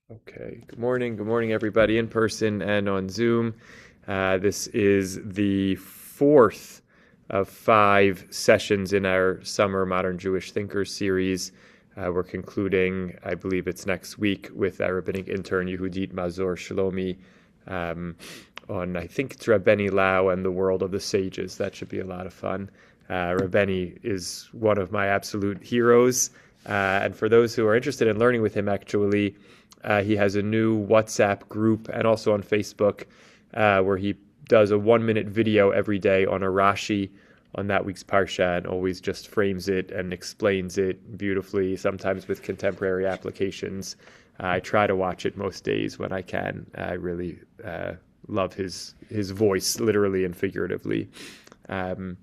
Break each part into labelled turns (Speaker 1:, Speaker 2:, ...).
Speaker 1: Okay. Good morning. Good morning, everybody in person and on Zoom. This is the fourth of 5 sessions in our Summer Modern Jewish Thinkers series. We're concluding, I believe it's next week, with our rabbinic intern Yehudit Mazor Shlomi on, I think it's Rabbeni Lau and the World of the Sages. That should be a lot of fun. Rabbeni is one of my absolute heroes. And for those who are interested in learning with him, actually, he has a new WhatsApp group and also on Facebook where he does a 1-minute video every day on a Rashi on that week's Parsha and always just frames it and explains it beautifully, sometimes with contemporary applications. I try to watch it most days when I can. I really love his voice, literally and figuratively. And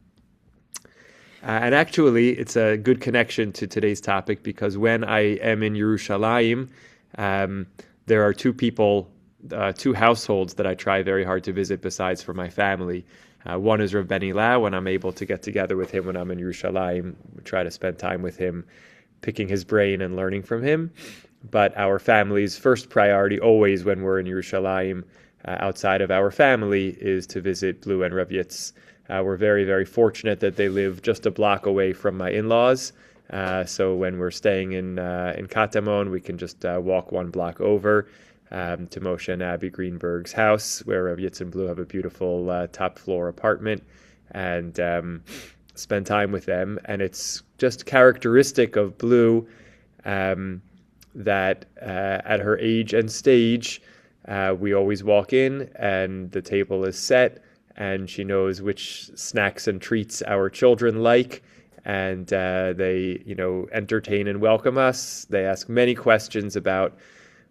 Speaker 1: actually, it's a good connection to today's topic because when I am in Yerushalayim, there are two households that I try very hard to visit besides for my family. One is Rav Beni Lau, when I'm able to get together with him when I'm in Yerushalayim. We try to spend time with him, picking his brain and learning from him. But our family's first priority always when we're in Yerushalayim, outside of our family, is to visit Blue and Rav Yitz. We're very, very fortunate that they live just a block away from my in-laws. So when we're staying in Katamon, we can just walk 1 block over to Moshe and Abby Greenberg's house, where Rav Yitz and Blue have a beautiful top floor apartment, and spend time with them. And it's just characteristic of Blue that at her age and stage, we always walk in and the table is set, and she knows which snacks and treats our children like. And they, entertain and welcome us. They ask many questions about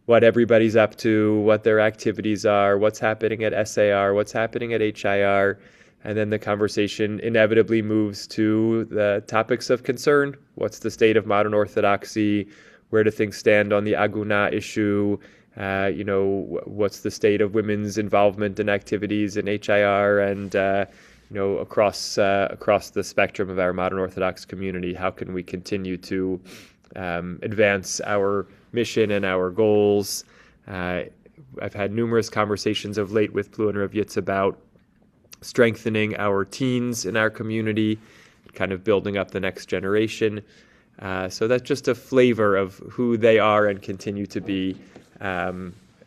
Speaker 1: what everybody's up to, what their activities are, what's happening at SAR, what's happening at HIR. And then the conversation inevitably moves to the topics of concern. What's the state of modern Orthodoxy? Where do things stand on the Aguna issue? What's the state of women's involvement and activities in HIR and across the spectrum of our modern Orthodox community? How can we continue to advance our mission and our goals? I've had numerous conversations of late with Blue and Rav Yitz about strengthening our teens in our community, kind of building up the next generation. So that's just a flavor of who they are and continue to be.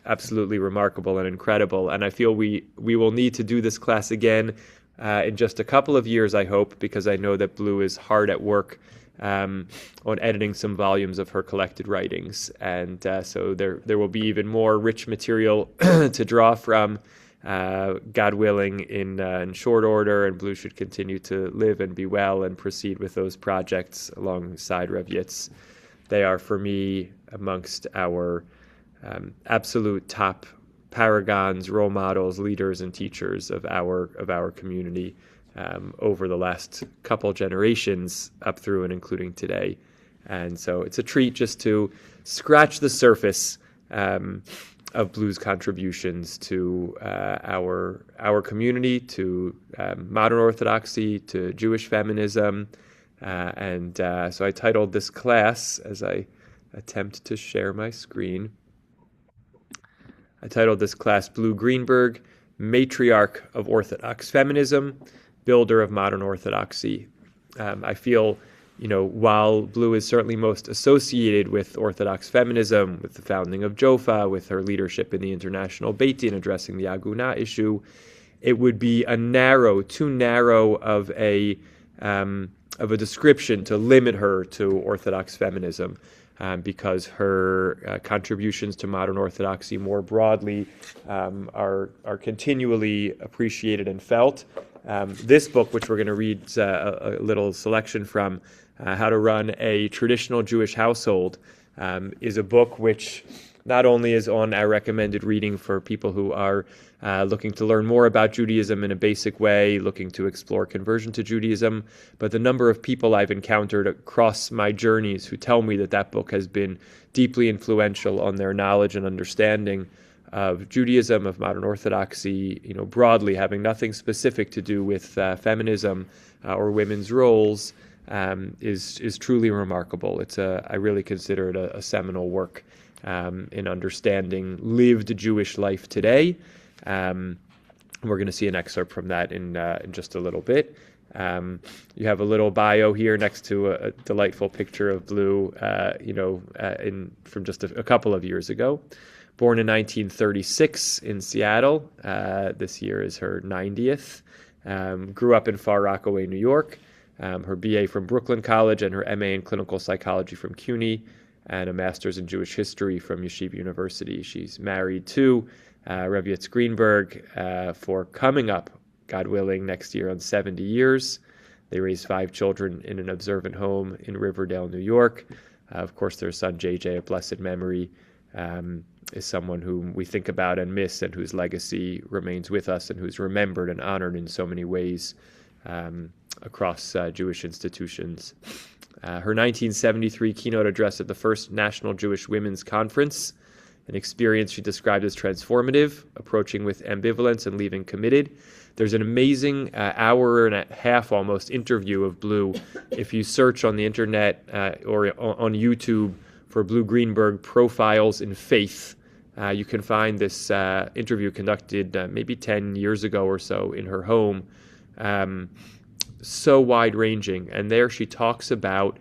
Speaker 1: Absolutely remarkable and incredible. And I feel we will need to do this class again in just a couple of years, I hope, because I know that Blue is hard at work on editing some volumes of her collected writings. And so there will be even more rich material to draw from, God willing, in short order. And Blue should continue to live and be well and proceed with those projects alongside Rav Yitz. They are, for me, amongst our absolute top paragons, role models, leaders, and teachers of our community over the last couple generations, up through and including today. And so it's a treat just to scratch the surface of Blue's contributions to our community, to modern Orthodoxy, to Jewish feminism. So I titled this class, as I attempt to share my screen, I titled this class Blue Greenberg, Matriarch of Orthodox Feminism, Builder of Modern Orthodoxy. I feel, while Blue is certainly most associated with Orthodox feminism, with the founding of JOFA, with her leadership in the International Beit Din addressing the Aguna issue, it would be too narrow of a description to limit her to Orthodox feminism. Because her contributions to modern Orthodoxy more broadly are continually appreciated and felt. This book, which we're going to read a little selection from, How to Run a Traditional Jewish Household, is a book which not only is on our recommended reading for people who are looking to learn more about Judaism in a basic way, looking to explore conversion to Judaism, but the number of people I've encountered across my journeys who tell me that book has been deeply influential on their knowledge and understanding of Judaism, of modern Orthodoxy, broadly, having nothing specific to do with feminism or women's roles, is truly remarkable. I really consider it a seminal work in understanding lived Jewish life today. We're going to see an excerpt from that in just a little bit. You have a little bio here next to a delightful picture of Blue, from just a couple of years ago. Born in 1936 in Seattle. This year is her 90th. Grew up in Far Rockaway, New York. Her BA from Brooklyn College and her MA in clinical psychology from CUNY, and a master's in Jewish history from Yeshiva University. She's married to Rev. Greenberg for coming up, God willing, next year on 70 years. They raised 5 children in an observant home in Riverdale, New York. Of course, their son JJ, of blessed memory, is someone whom we think about and miss, and whose legacy remains with us, and who's remembered and honored in so many ways across Jewish institutions. Her 1973 keynote address at the first National Jewish Women's Conference, an experience she described as transformative, approaching with ambivalence and leaving committed. There's an amazing hour and a half almost interview of Blue. If you search on the internet or on YouTube for Blue Greenberg Profiles in Faith, you can find this interview conducted maybe 10 years ago or so in her home. So wide-ranging. And there she talks about,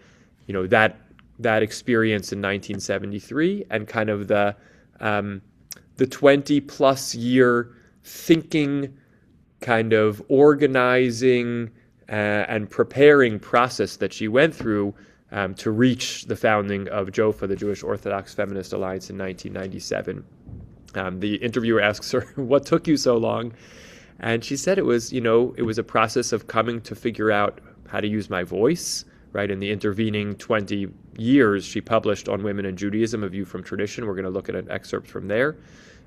Speaker 1: that experience in 1973 and kind of the 20-plus year thinking, kind of organizing and preparing process that she went through to reach the founding of JOFA, the Jewish Orthodox Feminist Alliance, in 1997. The interviewer asks her, "What took you so long?" And she said it was a process of coming to figure out how to use my voice, right? In the intervening 20 years, she published on Women in Judaism, A View from Tradition. We're going to look at an excerpt from there,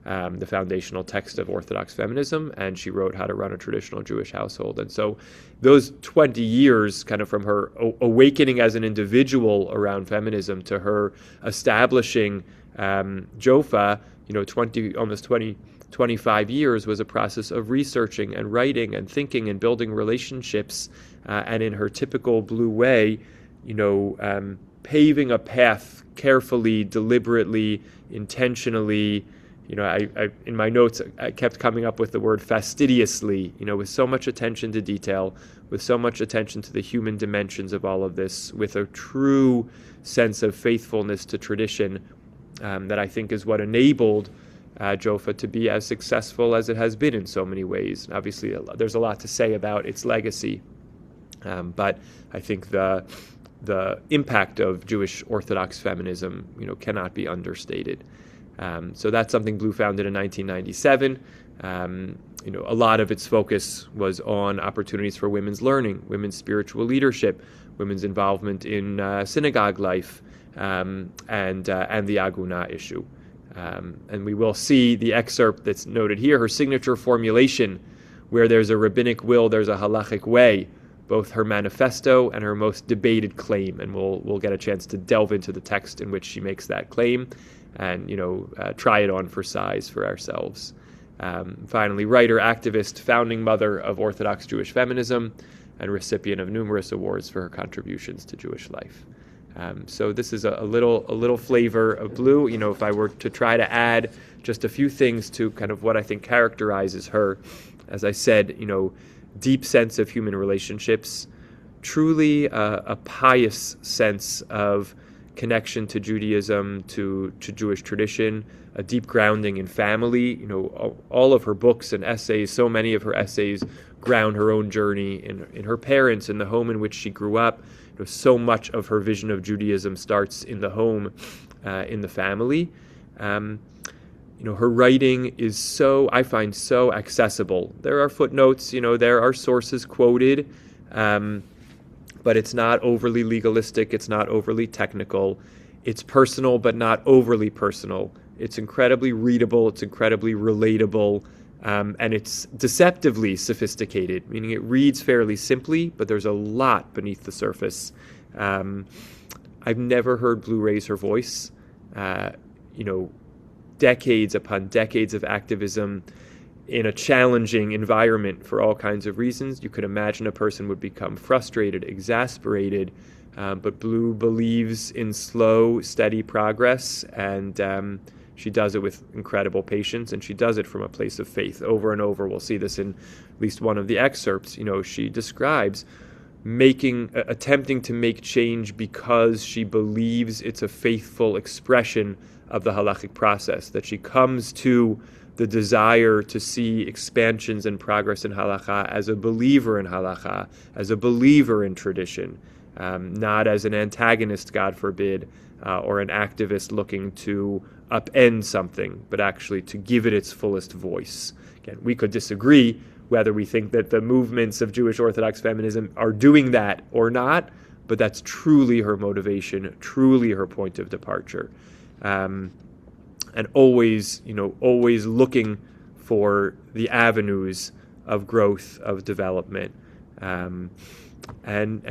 Speaker 1: the foundational text of Orthodox feminism, and she wrote How to Run a Traditional Jewish Household. And so those 20 years, kind of from her awakening as an individual around feminism to her establishing JOFA, 25 years was a process of researching and writing and thinking and building relationships, and in her typical Blue way, paving a path carefully, deliberately, intentionally. I in my notes, I kept coming up with the word fastidiously, with so much attention to detail, with so much attention to the human dimensions of all of this, with a true sense of faithfulness to tradition, that I think is what enabled JOFA to be as successful as it has been in so many ways. Obviously, there's a lot to say about its legacy, but I think the impact of Jewish Orthodox feminism, cannot be understated. So that's something Blue founded in 1997. A lot of its focus was on opportunities for women's learning, women's spiritual leadership, women's involvement in synagogue life, and the Aguna issue. And we will see the excerpt that's noted here, her signature formulation, where there's a rabbinic will, there's a halachic way, both her manifesto and her most debated claim. And we'll get a chance to delve into the text in which she makes that claim and, try it on for size for ourselves. Finally, writer, activist, founding mother of Orthodox Jewish feminism, and recipient of numerous awards for her contributions to Jewish life. So this is a little flavor of Blue. If I were to try to add just a few things to kind of what I think characterizes her, as I said, deep sense of human relationships, truly a pious sense of connection to Judaism, to Jewish tradition, a deep grounding in family. All of her books and essays, so many of her essays ground her own journey in her parents, in the home in which she grew up. So much of her vision of Judaism starts in the home, in the family. Her writing is I find so accessible. There are footnotes, there are sources quoted, but it's not overly legalistic. It's not overly technical. It's personal, but not overly personal. It's incredibly readable. It's incredibly relatable. And it's deceptively sophisticated, meaning it reads fairly simply, but there's a lot beneath the surface. I've never heard Blue raise her voice. Decades upon decades of activism in a challenging environment for all kinds of reasons. You could imagine a person would become frustrated, exasperated, but Blue believes in slow, steady progress, and she does it with incredible patience, and she does it from a place of faith. Over and over, we'll see this in at least one of the excerpts. She describes attempting to make change because she believes it's a faithful expression of the halachic process, that she comes to the desire to see expansions and progress in halakha as a believer in halakha, as a believer in tradition, not as an antagonist, God forbid, or an activist looking to upend something, but actually to give it its fullest voice. Again, we could disagree whether we think that the movements of Jewish Orthodox feminism are doing that or not, but that's truly her motivation, truly her point of departure. And always looking for the avenues of growth, of development, and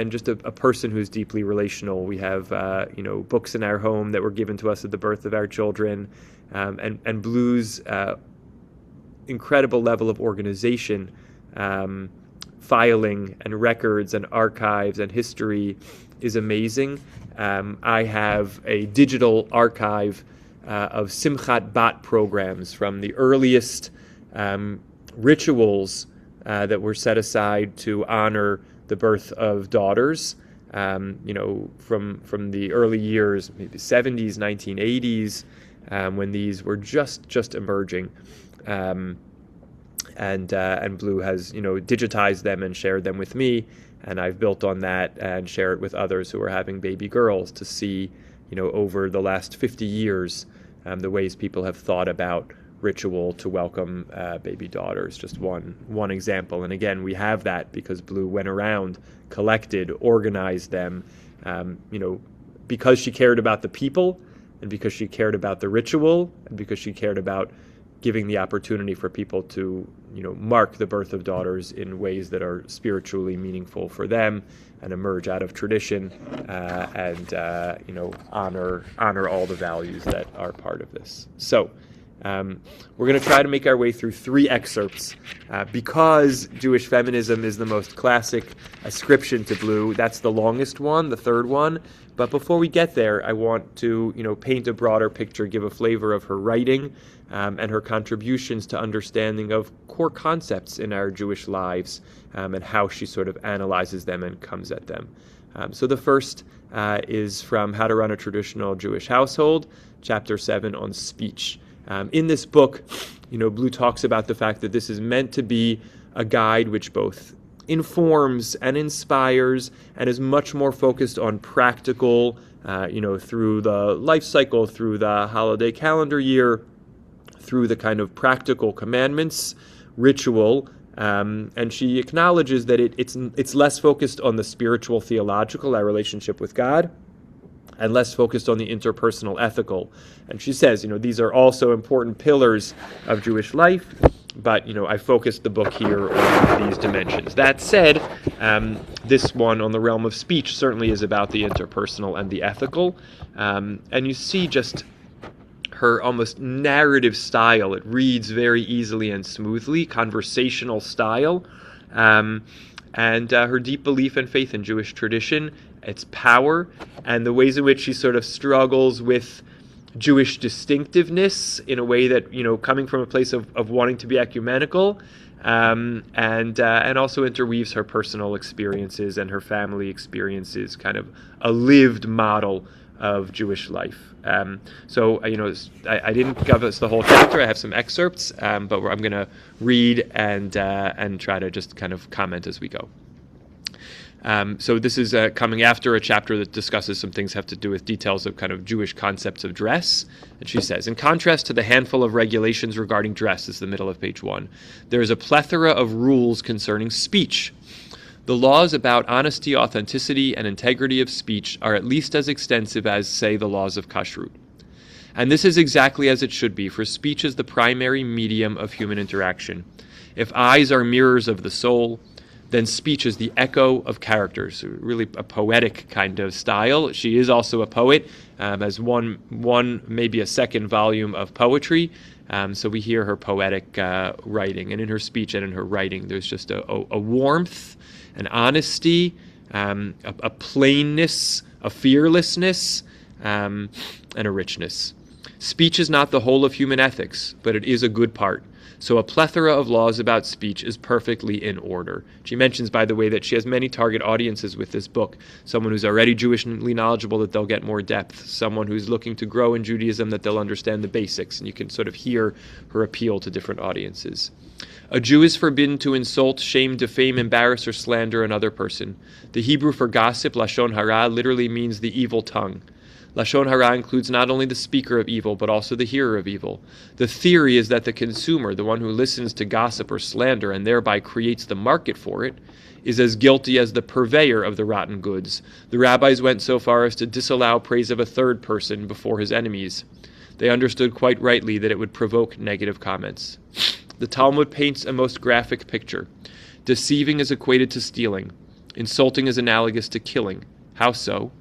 Speaker 1: just a person who's deeply relational. We have books in our home that were given to us at the birth of our children, and Blue's incredible level of organization, filing and records and archives and history is amazing. I have a digital archive of Simchat Bat programs from the earliest rituals that were set aside to honor the birth of daughters, from the early years, maybe 70s, 1980s, when these were just emerging. And Blue has digitized them and shared them with me, and I've built on that and share it with others who are having baby girls to see over the last 50 years the ways people have thought about ritual to welcome baby daughters. Just one example. And again, we have that because Blue went around, collected, organized them, because she cared about the people, and because she cared about the ritual, and because she cared about giving the opportunity for people to mark the birth of daughters in ways that are spiritually meaningful for them and emerge out of tradition, and honor all the values that are part of this. So we're going to try to make our way through 3 excerpts because Jewish feminism is the most classic ascription to Blue. That's the longest one, the third one. But before we get there, I want to paint a broader picture, give a flavor of her writing and her contributions to understanding of core concepts in our Jewish lives, and how she sort of analyzes them and comes at them. So the first is from How to Run a Traditional Jewish Household, Chapter 7 on Speech. In this book, Blue talks about the fact that this is meant to be a guide which both informs and inspires and is much more focused on practical, through the life cycle, through the holiday calendar year, through the kind of practical commandments, ritual, and she acknowledges that it's less focused on the spiritual, theological, our relationship with God, and less focused on the interpersonal, ethical. And she says, these are also important pillars of Jewish life, but, I focused the book here on these dimensions. That said, this one on the realm of speech certainly is about the interpersonal and the ethical. And you see just her almost narrative style. It reads very easily and smoothly, conversational style, and her deep belief and faith in Jewish tradition, its power, and the ways in which she sort of struggles with Jewish distinctiveness in a way that, coming from a place of wanting to be ecumenical, and also interweaves her personal experiences and her family experiences, kind of a lived model of Jewish life. So I didn't give us the whole chapter. I have some excerpts, but I'm going to read and try to just kind of comment as we go. So this is coming after a chapter that discusses some things have to do with details of kind of Jewish concepts of dress. And she says, in contrast to the handful of regulations regarding dress, this is the middle of page 1, there is a plethora of rules concerning speech. The laws about honesty, authenticity, and integrity of speech are at least as extensive as, say, the laws of kashrut. And this is exactly as it should be, for speech is the primary medium of human interaction. If eyes are mirrors of the soul, then speech is the echo of characters, really a poetic kind of style. She is also a poet, has one maybe a second volume of poetry. So we hear her poetic writing, and in her speech and in her writing, there's just a warmth, an honesty, a plainness, a fearlessness, and a richness. Speech is not the whole of human ethics, but it is a good part. So a plethora of laws about speech is perfectly in order. She mentions, by the way, that she has many target audiences with this book. Someone who's already Jewishly knowledgeable, that they'll get more depth. Someone who's looking to grow in Judaism, that they'll understand the basics. And you can sort of hear her appeal to different audiences. A Jew is forbidden to insult, shame, defame, embarrass, or slander another person. The Hebrew for gossip, lashon hara, literally means the evil tongue. Lashon hara includes not only the speaker of evil, but also the hearer of evil. The theory is that the consumer, the one who listens to gossip or slander and thereby creates the market for it, is as guilty as the purveyor of the rotten goods. The rabbis went so far as to disallow praise of a third person before his enemies. They understood quite rightly that it would provoke negative comments. The Talmud paints a most graphic picture. Deceiving is equated to stealing. Insulting is analogous to killing. How so?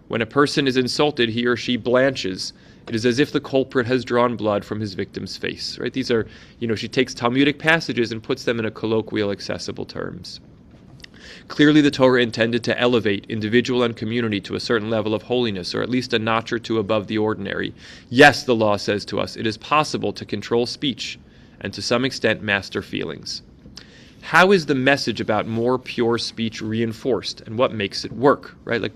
Speaker 1: When a person is insulted, he or she blanches. It is as if the culprit has drawn blood from his victim's face. Right? These are, she takes Talmudic passages and puts them in a colloquial, accessible terms. Clearly, the Torah intended to elevate individual and community to a certain level of holiness, or at least a notch or two above the ordinary. Yes, the law says to us, it is possible to control speech and to some extent master feelings. How is the message about more pure speech reinforced, and what makes it work? Right? Like,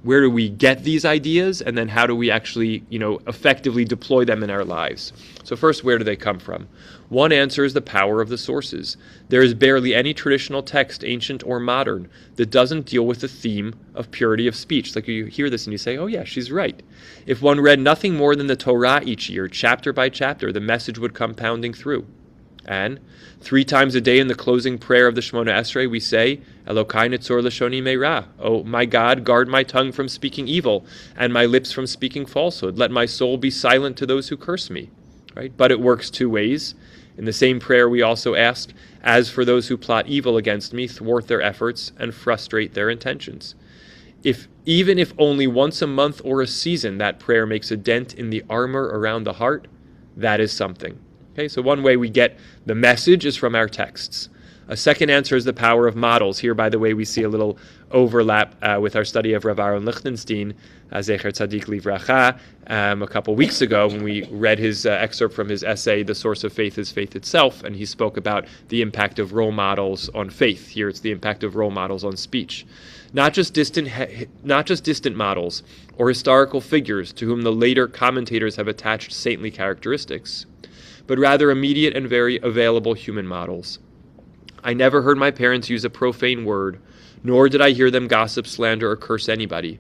Speaker 1: where do we get these ideas, and then how do we actually, effectively deploy them in our lives? So first, where do they come from? One answer is the power of the sources. There is barely any traditional text, ancient or modern, that doesn't deal with the theme of purity of speech. Like, you hear this and you say, oh yeah, she's right. If one read nothing more than the Torah each year, chapter by chapter, the message would come pounding through. And 3 times a day in the closing prayer of the Shemona Esrei, we say, Elokai netzor lashoni meira. Oh, my God, guard my tongue from speaking evil, and my lips from speaking falsehood. Let my soul be silent to those who curse me. Right? But it works 2 ways. In the same prayer, we also ask, as for those who plot evil against me, thwart their efforts and frustrate their intentions. Even if only once a month or a season that prayer makes a dent in the armor around the heart, that is something. Okay, so one way we get the message is from our texts. A second answer is the power of models. Here, by the way, we see a little overlap with our study of Rav Aaron Lichtenstein, Zecher Tzadik Livracha, a couple weeks ago when we read his excerpt from his essay, The Source of Faith is Faith Itself, and he spoke about the impact of role models on faith. Here it's the impact of role models on speech. Not just distant models or historical figures to whom the later commentators have attached saintly characteristics, but rather immediate and very available human models. I never heard my parents use a profane word, nor did I hear them gossip, slander, or curse anybody.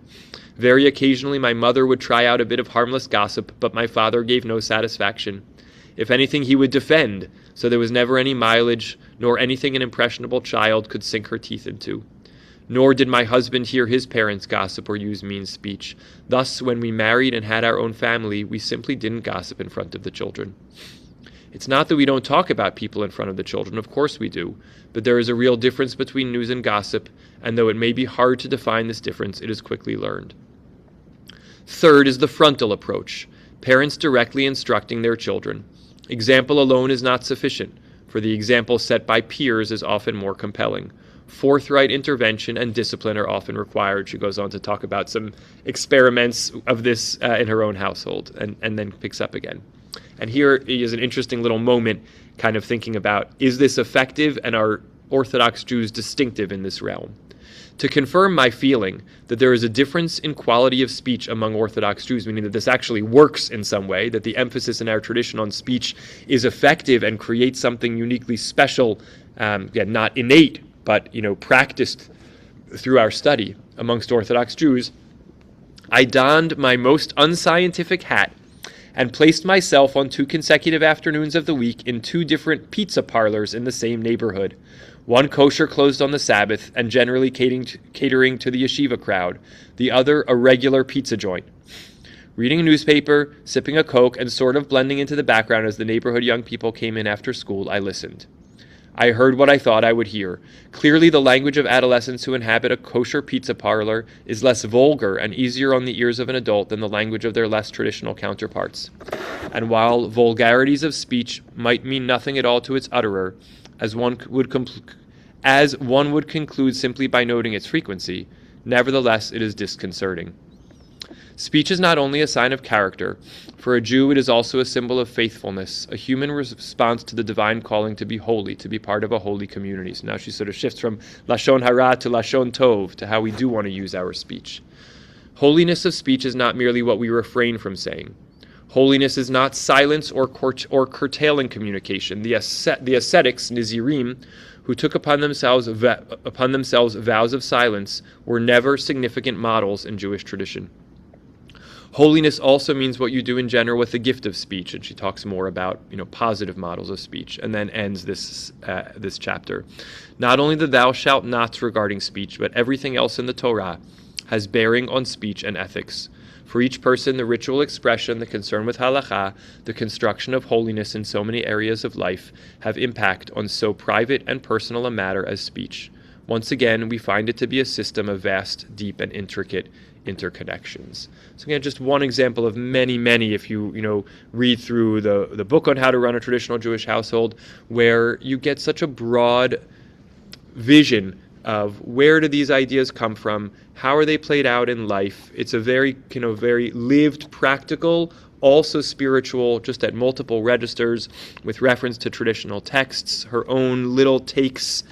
Speaker 1: Very occasionally my mother would try out a bit of harmless gossip, but my father gave no satisfaction. If anything, he would defend, so there was never any mileage, nor anything an impressionable child could sink her teeth into. Nor did my husband hear his parents gossip or use mean speech. Thus, when we married and had our own family, we simply didn't gossip in front of the children. It's not that we don't talk about people in front of the children, of course we do, but there is a real difference between news and gossip, and though it may be hard to define this difference, it is quickly learned. Third is the frontal approach, parents directly instructing their children. Example alone is not sufficient, for the example set by peers is often more compelling. Forthright intervention and discipline are often required. She goes on to talk about some experiments of this in her own household, and then picks up again. And here is an interesting little moment kind of thinking about, is this effective, and are Orthodox Jews distinctive in this realm? To confirm my feeling that there is a difference in quality of speech among Orthodox Jews, meaning that this actually works in some way, that the emphasis in our tradition on speech is effective and creates something uniquely special, not innate, but practiced through our study amongst Orthodox Jews, I donned my most unscientific hat and placed myself on 2 consecutive afternoons of the week in 2 different pizza parlors in the same neighborhood. One kosher, closed on the Sabbath and generally catering to the yeshiva crowd. The other a regular pizza joint. Reading a newspaper, sipping a Coke, and sort of blending into the background as the neighborhood young people came in after school, I listened. I heard what I thought I would hear. Clearly, the language of adolescents who inhabit a kosher pizza parlor is less vulgar and easier on the ears of an adult than the language of their less traditional counterparts. And while vulgarities of speech might mean nothing at all to its utterer, as one would conclude simply by noting its frequency, nevertheless it is disconcerting. Speech is not only a sign of character. For a Jew, it is also a symbol of faithfulness, a human response to the divine calling to be holy, to be part of a holy community. So now she sort of shifts from Lashon Hara to Lashon Tov, to how we do want to use our speech. Holiness of speech is not merely what we refrain from saying. Holiness is not silence or curtailing communication. The ascetics, Nizirim, who took upon themselves vows of silence, were never significant models in Jewish tradition. Holiness also means what you do in general with the gift of speech, and she talks more about positive models of speech, and then ends this chapter. Not only the thou shalt nots regarding speech, but everything else in the Torah has bearing on speech and ethics. For each person, the ritual expression, the concern with halakha, the construction of holiness in so many areas of life have impact on so private and personal a matter as speech. Once again, we find it to be a system of vast, deep, and intricate interconnections. So again, just one example of many, many, if you read through the book on how to run a traditional Jewish household, where you get such a broad vision of where do these ideas come from, how are they played out in life. It's a very, very lived, practical, also spiritual, just at multiple registers, with reference to traditional texts, her own little takes.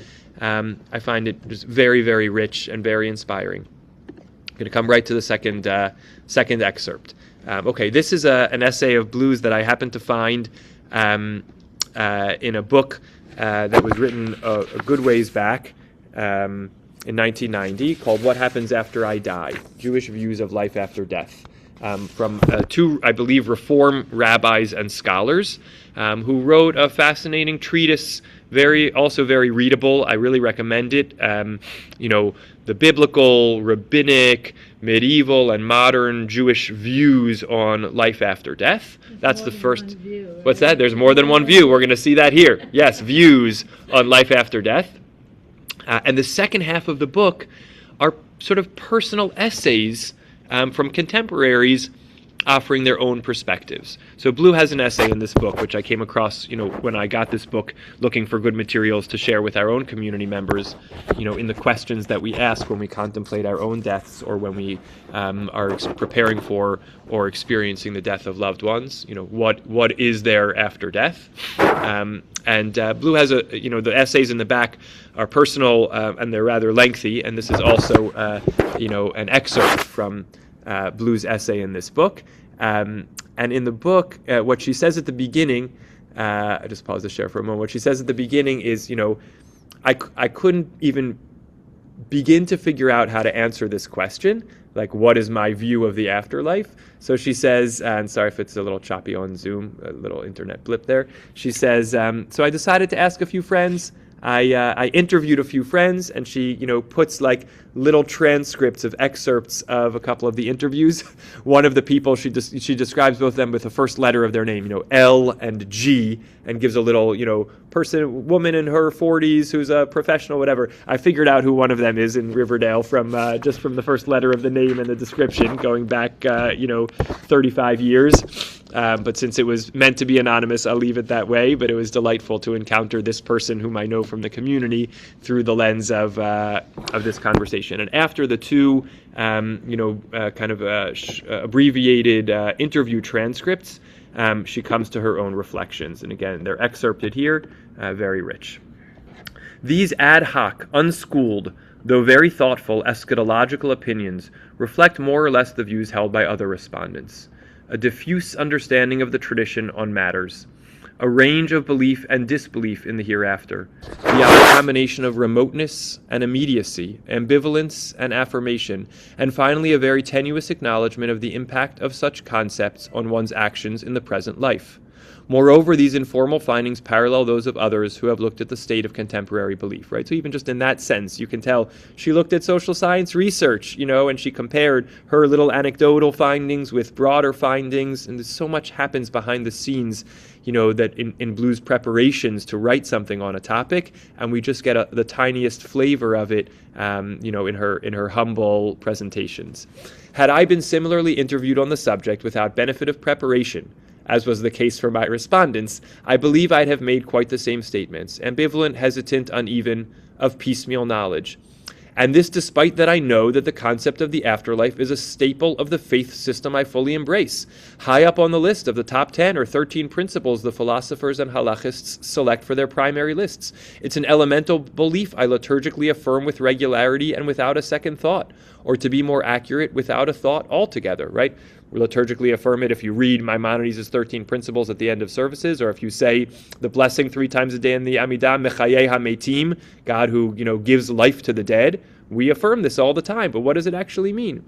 Speaker 1: I find it just very, very rich and very inspiring. I'm going to come right to the second excerpt. Okay, this is an essay of Blues that I happened to find in a book that was written a good ways back in 1990 called What Happens After I Die? Jewish Views of Life After Death, from two, I believe, Reform rabbis and scholars who wrote a fascinating treatise, also very readable. I really recommend it. The biblical, rabbinic, medieval, and modern Jewish views on life after death. That's the first. View, right? What's that? There's more than one view. We're going to see that here. Yes, views on life after death. And the second half of the book are sort of personal essays from contemporaries offering their own perspectives. So Blue has an essay in this book, which I came across, when I got this book, looking for good materials to share with our own community members, in the questions that we ask when we contemplate our own deaths or when we are preparing for or experiencing the death of loved ones. What is there after death? And Blue has the essays in the back are personal and they're rather lengthy, and this is also, an excerpt from Blue's essay in this book. And in the book, what she says at the beginning, I just pause to share for a moment. What she says at the beginning is, I couldn't even begin to figure out how to answer this question, like what is my view of the afterlife? So she says, and sorry if it's a little choppy on Zoom, a little internet blip there. She says, so I decided to ask a few friends. I interviewed a few friends, and she, puts like little transcripts of excerpts of a couple of the interviews. One of the people, she describes both of them with the first letter of their name, L and G, and gives a little, woman in her 40s who's a professional, whatever. I figured out who one of them is in Riverdale from just from the first letter of the name and the description, going back, 35 years. But since it was meant to be anonymous, I'll leave it that way. But it was delightful to encounter this person whom I know from the community through the lens of this conversation. And after the two, abbreviated interview transcripts, she comes to her own reflections. And again, they're excerpted here, very rich. These ad hoc, unschooled, though very thoughtful eschatological opinions reflect more or less the views held by other respondents. A diffuse understanding of the tradition on matters, a range of belief and disbelief in the hereafter, the combination of remoteness and immediacy, ambivalence and affirmation, and finally a very tenuous acknowledgement of the impact of such concepts on one's actions in the present life. Moreover, these informal findings parallel those of others who have looked at the state of contemporary belief, right? So even just in that sense, you can tell she looked at social science research, and she compared her little anecdotal findings with broader findings, and there's so much happens behind the scenes, that in Blue's preparations to write something on a topic, and we just get the tiniest flavor of it, in her humble presentations. Had I been similarly interviewed on the subject without benefit of preparation, as was the case for my respondents, I believe I'd have made quite the same statements, ambivalent, hesitant, uneven, of piecemeal knowledge. And this despite that I know that the concept of the afterlife is a staple of the faith system I fully embrace, high up on the list of the top 10 or 13 principles the philosophers and halachists select for their primary lists. It's an elemental belief I liturgically affirm with regularity and without a second thought, or to be more accurate, without a thought altogether, right? We liturgically affirm it if you read Maimonides' 13 principles at the end of services, or if you say the blessing 3 times a day in the Amidah, Mechayeh HaMetim, God who, gives life to the dead. We affirm this all the time, but what does it actually mean?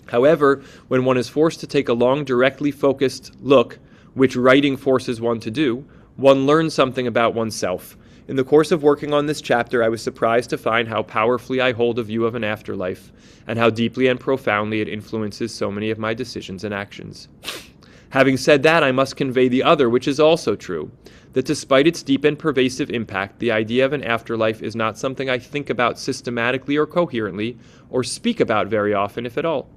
Speaker 1: However, when one is forced to take a long, directly focused look, which writing forces one to do, one learns something about oneself. In the course of working on this chapter, I was surprised to find how powerfully I hold a view of an afterlife, and how deeply and profoundly it influences so many of my decisions and actions. Having said that, I must convey the other, which is also true, that despite its deep and pervasive impact, the idea of an afterlife is not something I think about systematically or coherently, or speak about very often, if at all.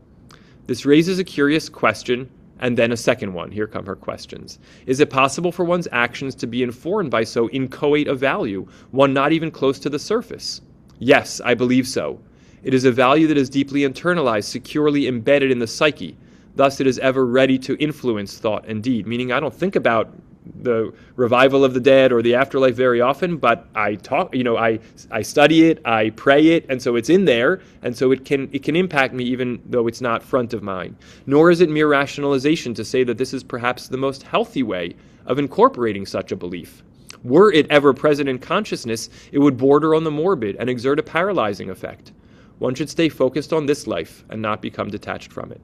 Speaker 1: This raises a curious question, and then a second one. Here come her questions. Is it possible for one's actions to be informed by so inchoate a value, one not even close to the surface? Yes, I believe so. It is a value that is deeply internalized, securely embedded in the psyche. Thus, it is ever ready to influence thought and deed. Meaning, I don't think about the revival of the dead or the afterlife very often, but I talk, I study it, I pray it, and so it's in there, and so it can impact me even though it's not front of mind. Nor is it mere rationalization to say that this is perhaps the most healthy way of incorporating such a belief. Were it ever present in consciousness, it would border on the morbid and exert a paralyzing effect. One should stay focused on this life and not become detached from it.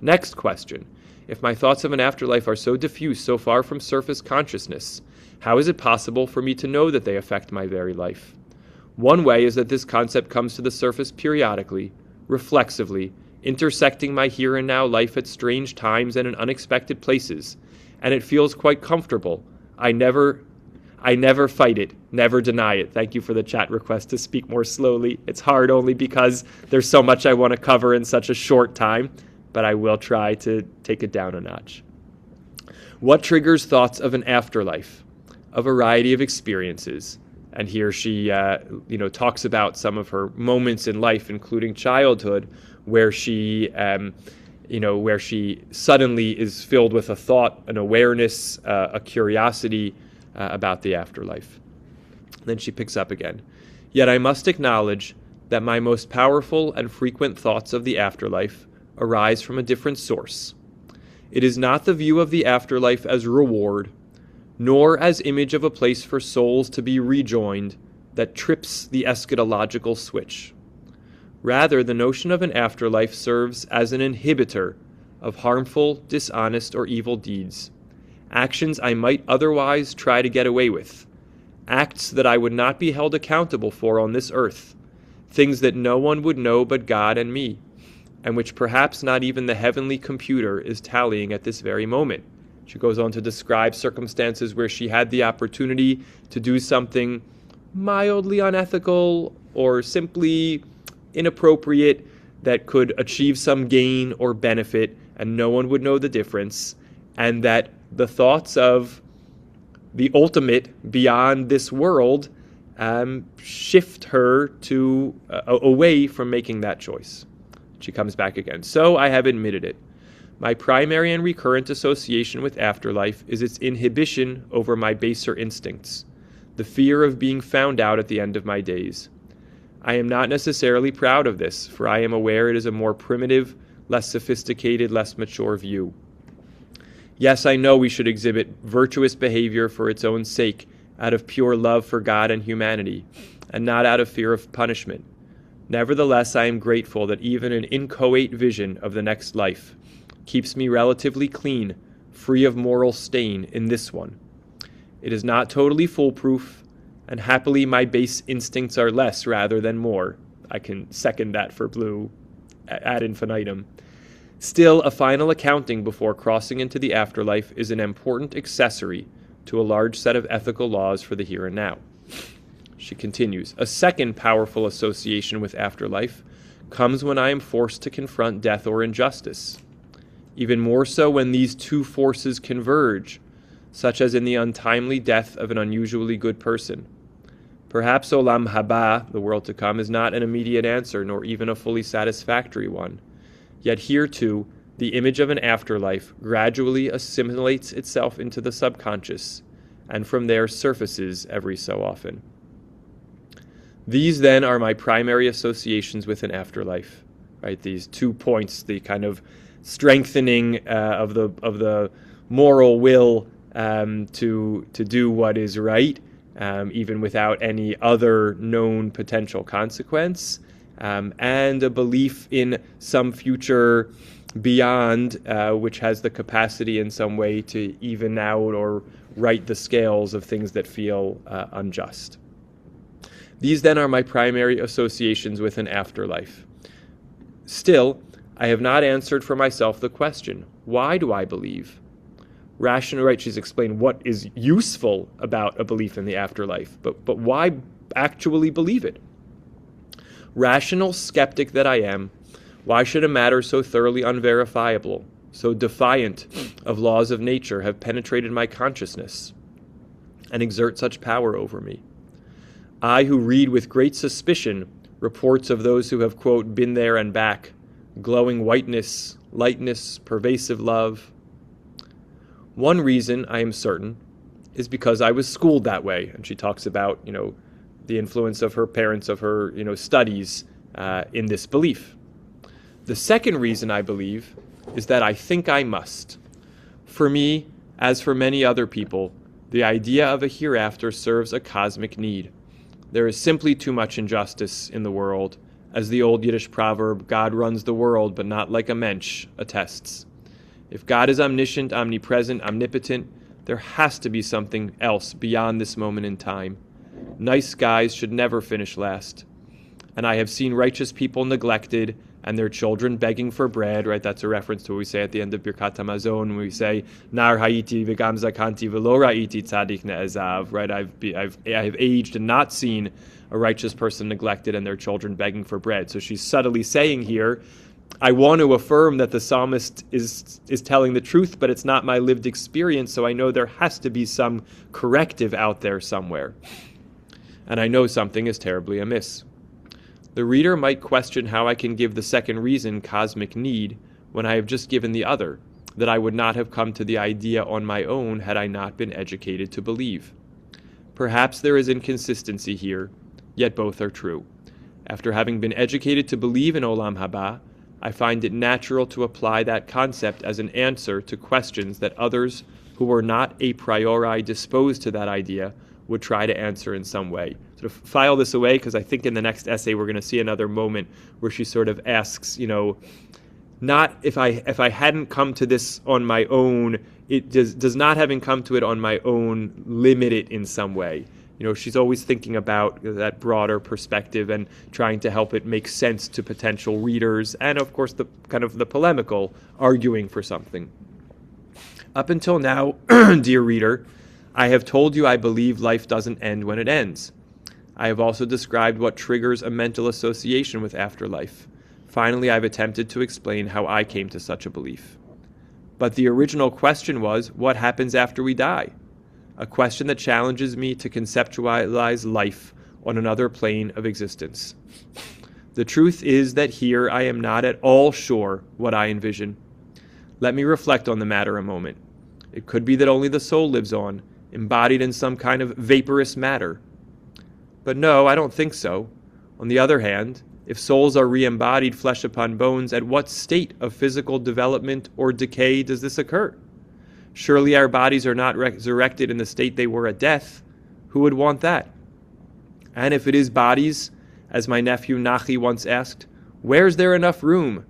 Speaker 1: Next question. If my thoughts of an afterlife are so diffuse, so far from surface consciousness, how is it possible for me to know that they affect my very life? One way is that this concept comes to the surface periodically, reflexively, intersecting my here and now life at strange times and in unexpected places, and it feels quite comfortable. I never fight it, never deny it. Thank you for the chat request to speak more slowly. It's hard only because there's so much I want to cover in such a short time, but I will try to take it down a notch. What triggers thoughts of an afterlife? A variety of experiences. And here she, talks about some of her moments in life, including childhood, where she, where she suddenly is filled with a thought, an awareness, a curiosity about the afterlife. Then she picks up again. Yet I must acknowledge that my most powerful and frequent thoughts of the afterlife arise from a different source. It is not the view of the afterlife as reward, nor as image of a place for souls to be rejoined, that trips the eschatological switch. Rather, the notion of an afterlife serves as an inhibitor of harmful, dishonest, or evil deeds, actions I might otherwise try to get away with, acts that I would not be held accountable for on this earth, things that no one would know but God and me, and which perhaps not even the heavenly computer is tallying at this very moment. She goes on to describe circumstances where she had the opportunity to do something mildly unethical or simply inappropriate that could achieve some gain or benefit, and no one would know the difference, and that the thoughts of the ultimate beyond this world shift her to away from making that choice. She comes back again. So I have admitted it. My primary and recurrent association with afterlife is its inhibition over my baser instincts, the fear of being found out at the end of my days. I am not necessarily proud of this, for I am aware it is a more primitive, less sophisticated, less mature view. Yes, I know we should exhibit virtuous behavior for its own sake, out of pure love for God and humanity, and not out of fear of punishment. Nevertheless, I am grateful that even an inchoate vision of the next life keeps me relatively clean free of moral stain in this one. It is not totally foolproof, and happily my base instincts are less rather than more. I can second that for Blue ad infinitum. Still, a final accounting before crossing into the afterlife is an important accessory to a large set of ethical laws for the here and now. She continues, a second powerful association with afterlife comes when I am forced to confront death or injustice. Even more so when these two forces converge, such as in the untimely death of an unusually good person. Perhaps Olam Haba, the world to come, is not an immediate answer, nor even a fully satisfactory one. Yet here, too, the image of an afterlife gradually assimilates itself into the subconscious, and from there surfaces every so often. These, then, are my primary associations with an afterlife. Right? These 2 points, the kind of strengthening of the moral will to do what is right, even without any other known potential consequence, and a belief in some future beyond, which has the capacity in some way to even out or right the scales of things that feel unjust. These then are my primary associations with an afterlife. Still, I have not answered for myself the question, why do I believe? Rational, right, she's explained what is useful about a belief in the afterlife, but why actually believe it? Rational skeptic that I am, why should a matter so thoroughly unverifiable, so defiant of laws of nature have penetrated my consciousness and exert such power over me? I, who read with great suspicion reports of those who have, quote, been there and back, glowing whiteness, lightness, pervasive love. One reason, I am certain, is because I was schooled that way. And she talks about, the influence of her parents, of her, studies in this belief. The second reason I believe is that I think I must. For me, as for many other people, the idea of a hereafter serves a cosmic need. There is simply too much injustice in the world, as the old Yiddish proverb, God runs the world, but not like a mensch, attests. If God is omniscient, omnipresent, omnipotent, there has to be something else beyond this moment in time. Nice guys should never finish last. And I have seen righteous people neglected and their children begging for bread, right? That's a reference to what we say at the end of Birkat HaMazon, when we say, Nar ha'iti v'gam zakanti v'lo ra'iti tzadik ne'ezav, right? I have aged and not seen a righteous person neglected and their children begging for bread. So she's subtly saying here, I want to affirm that the psalmist is telling the truth, but it's not my lived experience, so I know there has to be some corrective out there somewhere. And I know something is terribly amiss. The reader might question how I can give the second reason, cosmic need, when I have just given the other, that I would not have come to the idea on my own had I not been educated to believe. Perhaps there is inconsistency here, yet both are true. After having been educated to believe in Olam Haba, I find it natural to apply that concept as an answer to questions that others who were not a priori disposed to that idea would try to answer in some way. Sort of file this away, because I think in the next essay we're going to see another moment where she sort of asks, not if I hadn't come to this on my own, it does not having come to it on my own limit it in some way. She's always thinking about that broader perspective and trying to help it make sense to potential readers, and of course the kind of the polemical arguing for something. Up until now, dear reader, I have told you I believe life doesn't end when it ends. I have also described what triggers a mental association with afterlife. Finally, I've attempted to explain how I came to such a belief. But the original question was, what happens after we die? A question that challenges me to conceptualize life on another plane of existence. The truth is that here I am not at all sure what I envision. Let me reflect on the matter a moment. It could be that only the soul lives on, embodied in some kind of vaporous matter. But no, I don't think so. On the other hand, if souls are re-embodied flesh upon bones, at what state of physical development or decay does this occur? Surely our bodies are not resurrected in the state they were at death. Who would want that? And if it is bodies, as my nephew Nachi once asked, where's there enough room?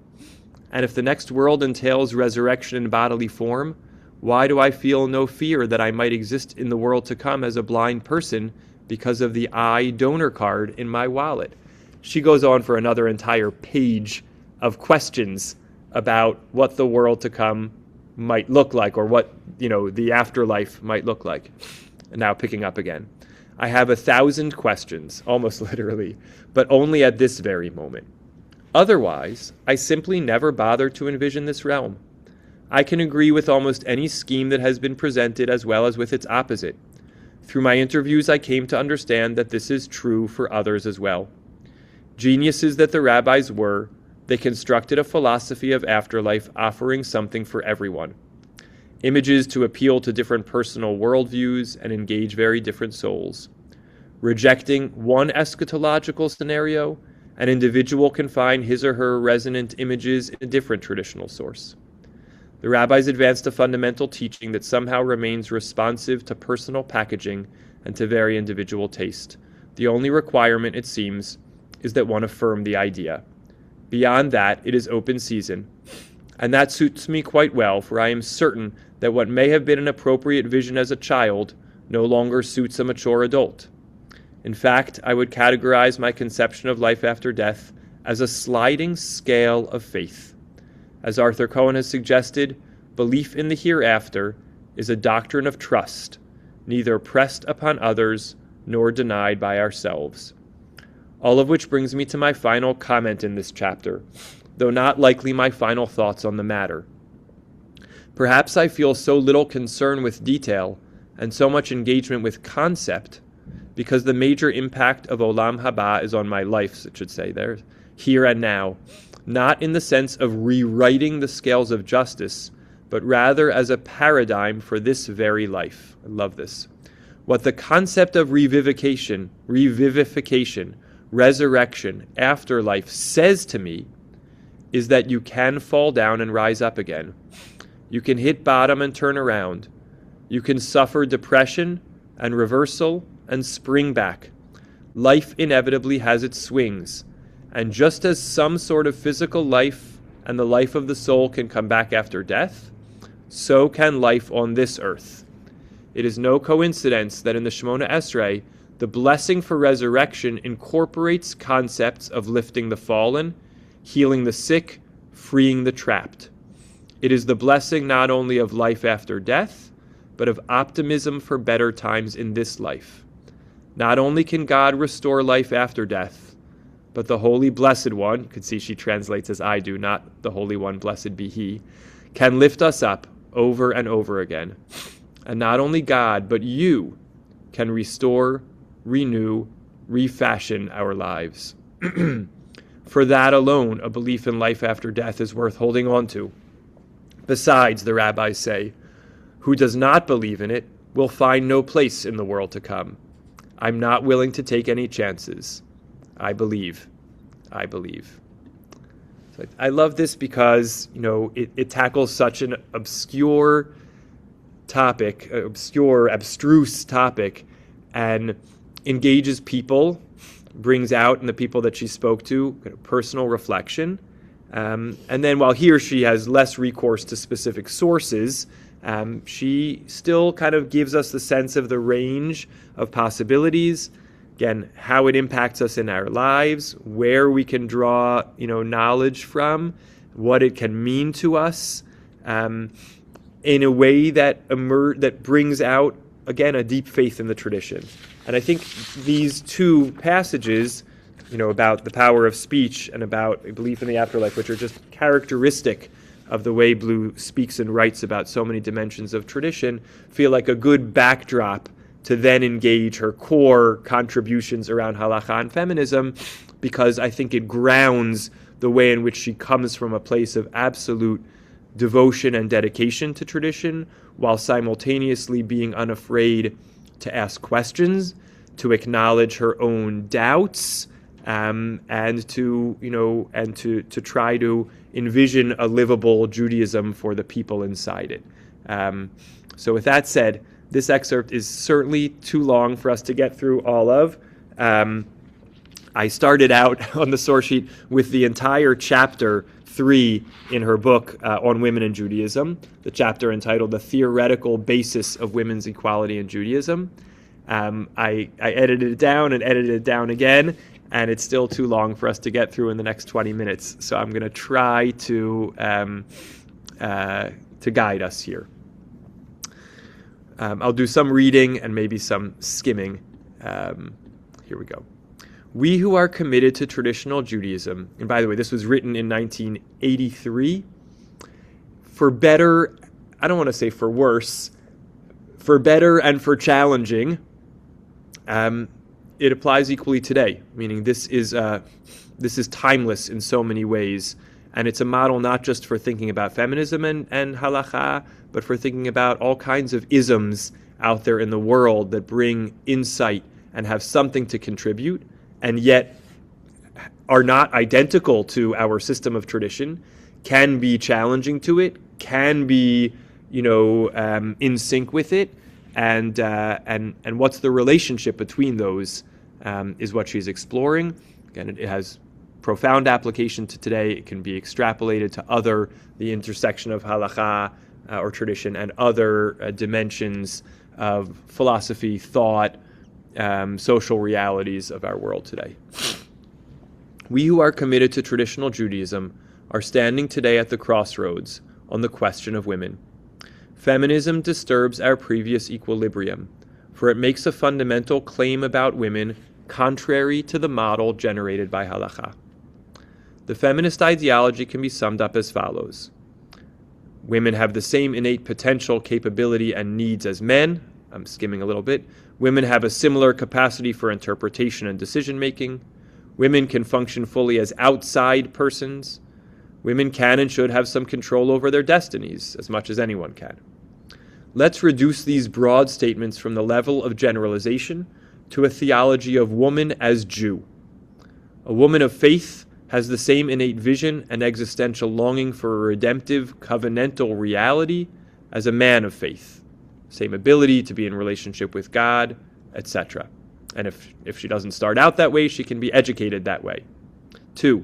Speaker 1: And if the next world entails resurrection in bodily form, Why do I feel no fear that I might exist in the world to come as a blind person because of the eye donor card in my wallet? She goes on for another entire page of questions about what the world to come might look like, or what, the afterlife might look like. And now picking up again. I have 1,000 questions, almost literally, but only at this very moment. Otherwise, I simply never bother to envision this realm. I can agree with almost any scheme that has been presented as well as with its opposite. Through my interviews, I came to understand that this is true for others as well. Geniuses that the rabbis were, they constructed a philosophy of afterlife offering something for everyone. Images to appeal to different personal worldviews and engage very different souls. Rejecting one eschatological scenario, an individual can find his or her resonant images in a different traditional source. The rabbis advanced a fundamental teaching that somehow remains responsive to personal packaging and to very individual taste. The only requirement, it seems, is that one affirm the idea. Beyond that, it is open season. And that suits me quite well, for I am certain that what may have been an appropriate vision as a child no longer suits a mature adult. In fact, I would categorize my conception of life after death as a sliding scale of faith. As Arthur Cohen has suggested, belief in the hereafter is a doctrine of trust, neither pressed upon others nor denied by ourselves. All of which brings me to my final comment in this chapter, though not likely my final thoughts on the matter. Perhaps I feel so little concern with detail and so much engagement with concept because the major impact of Olam Haba is on my life, it should say there, here and now, not in the sense of rewriting the scales of justice, but rather as a paradigm for this very life. I love this. What the concept of revivification, resurrection, afterlife says to me is that you can fall down and rise up again. You can hit bottom and turn around. You can suffer depression and reversal and spring back. Life inevitably has its swings. And just as some sort of physical life and the life of the soul can come back after death, so can life on this earth. It is no coincidence that in the Shemona Esrei, the blessing for resurrection incorporates concepts of lifting the fallen, healing the sick, freeing the trapped. It is the blessing not only of life after death, but of optimism for better times in this life. Not only can God restore life after death, but the Holy Blessed One, you could see she translates as I do, not the Holy One, blessed be He, can lift us up over and over again. And not only God, but you can restore, renew, refashion our lives. For that alone, a belief in life after death is worth holding on to. Besides, the rabbis say, who does not believe in it will find no place in the world to come. I'm not willing to take any chances. I believe. So I love this because, it tackles such an obscure topic, abstruse topic, and engages people, brings out in the people that she spoke to personal reflection. And then while here she has less recourse to specific sources, she still kind of gives us the sense of the range of possibilities. Again, how it impacts us in our lives, where we can draw, knowledge from, what it can mean to us, in a way that brings out, again, a deep faith in the tradition. And I think these two passages, about the power of speech and about a belief in the afterlife, which are just characteristic of the way Blue speaks and writes about so many dimensions of tradition, feel like a good backdrop to then engage her core contributions around halacha and feminism, because I think it grounds the way in which she comes from a place of absolute devotion and dedication to tradition, while simultaneously being unafraid to ask questions, to acknowledge her own doubts, and to try to envision a livable Judaism for the people inside it. So with that said, this excerpt is certainly too long for us to get through all of. I started out on the source sheet with the entire chapter 3 in her book on women in Judaism, the chapter entitled The Theoretical Basis of Women's Equality in Judaism. I edited it down and edited it down again, and it's still too long for us to get through in the next 20 minutes. So I'm going to try to guide us here. I'll do some reading and maybe some skimming. Here we go. We who are committed to traditional Judaism, and by the way, this was written in 1983, for better, I don't want to say for worse, for better and for challenging, it applies equally today, meaning this is timeless in so many ways, and it's a model not just for thinking about feminism and halakha, but for thinking about all kinds of isms out there in the world that bring insight and have something to contribute, and yet are not identical to our system of tradition, can be challenging to it, can be, in sync with it, and what's the relationship between those is what she's exploring. Again, it has profound application to today. It can be extrapolated to the intersection of halakha or tradition and other dimensions of philosophy, thought, social realities of our world today. We who are committed to traditional Judaism are standing today at the crossroads on the question of women. Feminism disturbs our previous equilibrium, for it makes a fundamental claim about women contrary to the model generated by halakha. The feminist ideology can be summed up as follows. Women have the same innate potential, capability, and needs as men. I'm skimming a little bit. Women have a similar capacity for interpretation and decision-making. Women can function fully as outside persons. Women can and should have some control over their destinies, as much as anyone can. Let's reduce these broad statements from the level of generalization to a theology of woman as Jew. A woman of faith has the same innate vision and existential longing for a redemptive, covenantal reality as a man of faith. Same ability to be in relationship with God, etc. And if she doesn't start out that way, she can be educated that way. 2,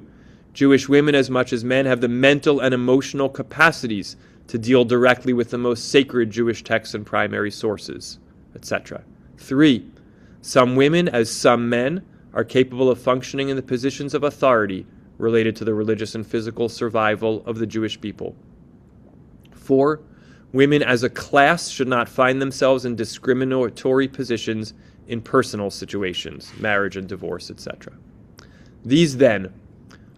Speaker 1: Jewish women, as much as men, have the mental and emotional capacities to deal directly with the most sacred Jewish texts and primary sources, etc. 3, some women, as some men, are capable of functioning in the positions of authority related to the religious and physical survival of the Jewish people. 4, women as a class should not find themselves in discriminatory positions in personal situations, marriage and divorce, etc. These, then,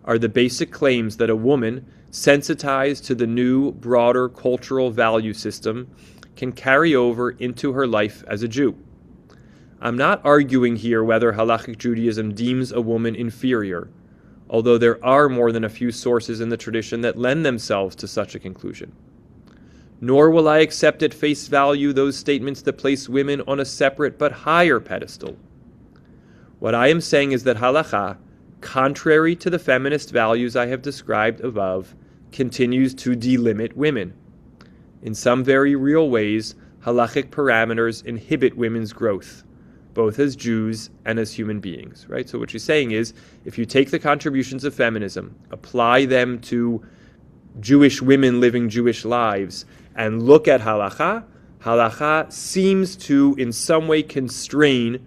Speaker 1: are the basic claims that a woman, sensitized to the new, broader cultural value system, can carry over into her life as a Jew. I'm not arguing here whether halachic Judaism deems a woman inferior, although there are more than a few sources in the tradition that lend themselves to such a conclusion. Nor will I accept at face value those statements that place women on a separate but higher pedestal. What I am saying is that halakha, contrary to the feminist values I have described above, continues to delimit women. In some very real ways, halachic parameters inhibit women's growth, both as Jews and as human beings, right? So what she's saying is, if you take the contributions of feminism, apply them to Jewish women living Jewish lives, and look at halakha, halakha seems to in some way constrain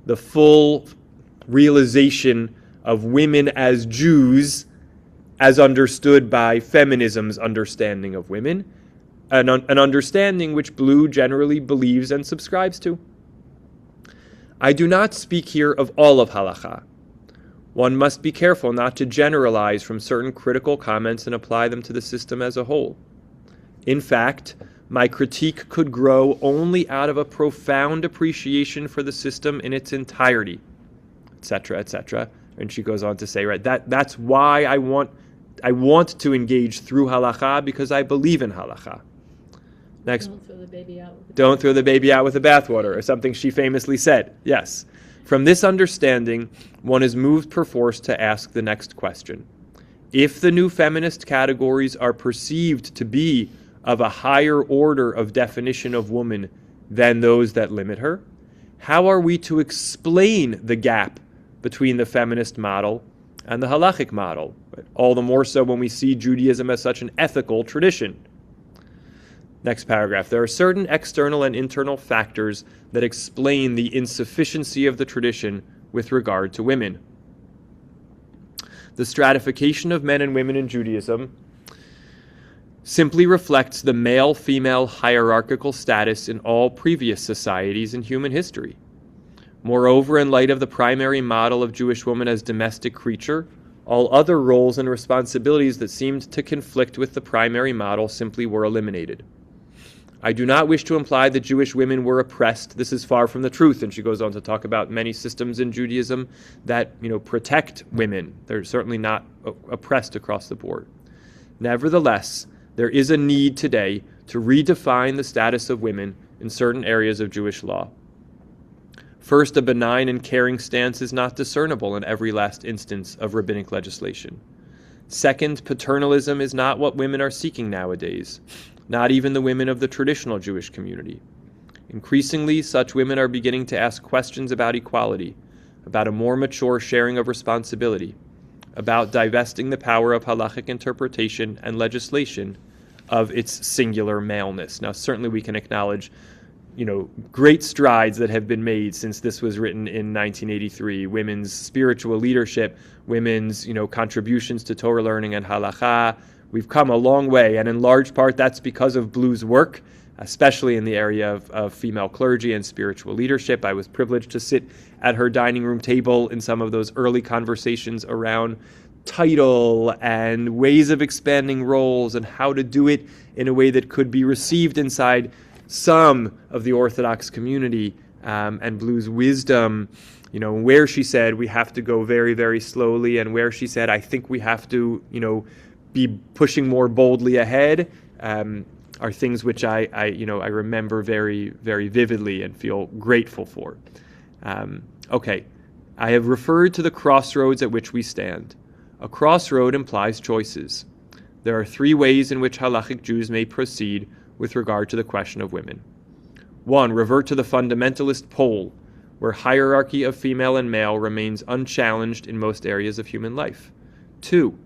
Speaker 1: the full realization of women as Jews as understood by feminism's understanding of women, an understanding which Blue generally believes and subscribes to. I do not speak here of all of halakha. One must be careful not to generalize from certain critical comments and apply them to the system as a whole. In fact, my critique could grow only out of a profound appreciation for the system in its entirety, etc., etc. And she goes on to say, right, that's why I want to engage through halakha, because I believe in halakha. Next.
Speaker 2: Don't throw the baby out with the
Speaker 1: Don't throw the baby out with the bathwater, or something she famously said. Yes. From this understanding, one is moved perforce to ask the next question. If the new feminist categories are perceived to be of a higher order of definition of woman than those that limit her, how are we to explain the gap between the feminist model and the halachic model, all the more so when we see Judaism as such an ethical tradition. Next paragraph. There are certain external and internal factors that explain the insufficiency of the tradition with regard to women. The stratification of men and women in Judaism simply reflects the male-female hierarchical status in all previous societies in human history. Moreover, in light of the primary model of Jewish woman as domestic creature, all other roles and responsibilities that seemed to conflict with the primary model simply were eliminated. I do not wish to imply that Jewish women were oppressed. This is far from the truth. And she goes on to talk about many systems in Judaism that, protect women. They're certainly not oppressed across the board. Nevertheless, there is a need today to redefine the status of women in certain areas of Jewish law. First, a benign and caring stance is not discernible in every last instance of rabbinic legislation. Second, paternalism is not what women are seeking nowadays, not even the women of the traditional Jewish community. Increasingly, such women are beginning to ask questions about equality, about a more mature sharing of responsibility, about divesting the power of halachic interpretation and legislation of its singular maleness. Now, certainly we can acknowledge great strides that have been made since this was written in 1983. Women's spiritual leadership, women's, contributions to Torah learning and halacha. We've come a long way, and in large part that's because of Blue's work, especially in the area of female clergy and spiritual leadership. I was privileged to sit at her dining room table in some of those early conversations around title and ways of expanding roles and how to do it in a way that could be received inside some of the Orthodox community, and Blue's wisdom, where she said we have to go very, very slowly, and where she said I think we have to, be pushing more boldly ahead, are things which I remember very, very vividly and feel grateful for. Okay, I have referred to the crossroads at which we stand. A crossroad implies choices. There are three ways in which halachic Jews may proceed with regard to the question of women. 1. Revert to the fundamentalist pole, where hierarchy of female and male remains unchallenged in most areas of human life. 2.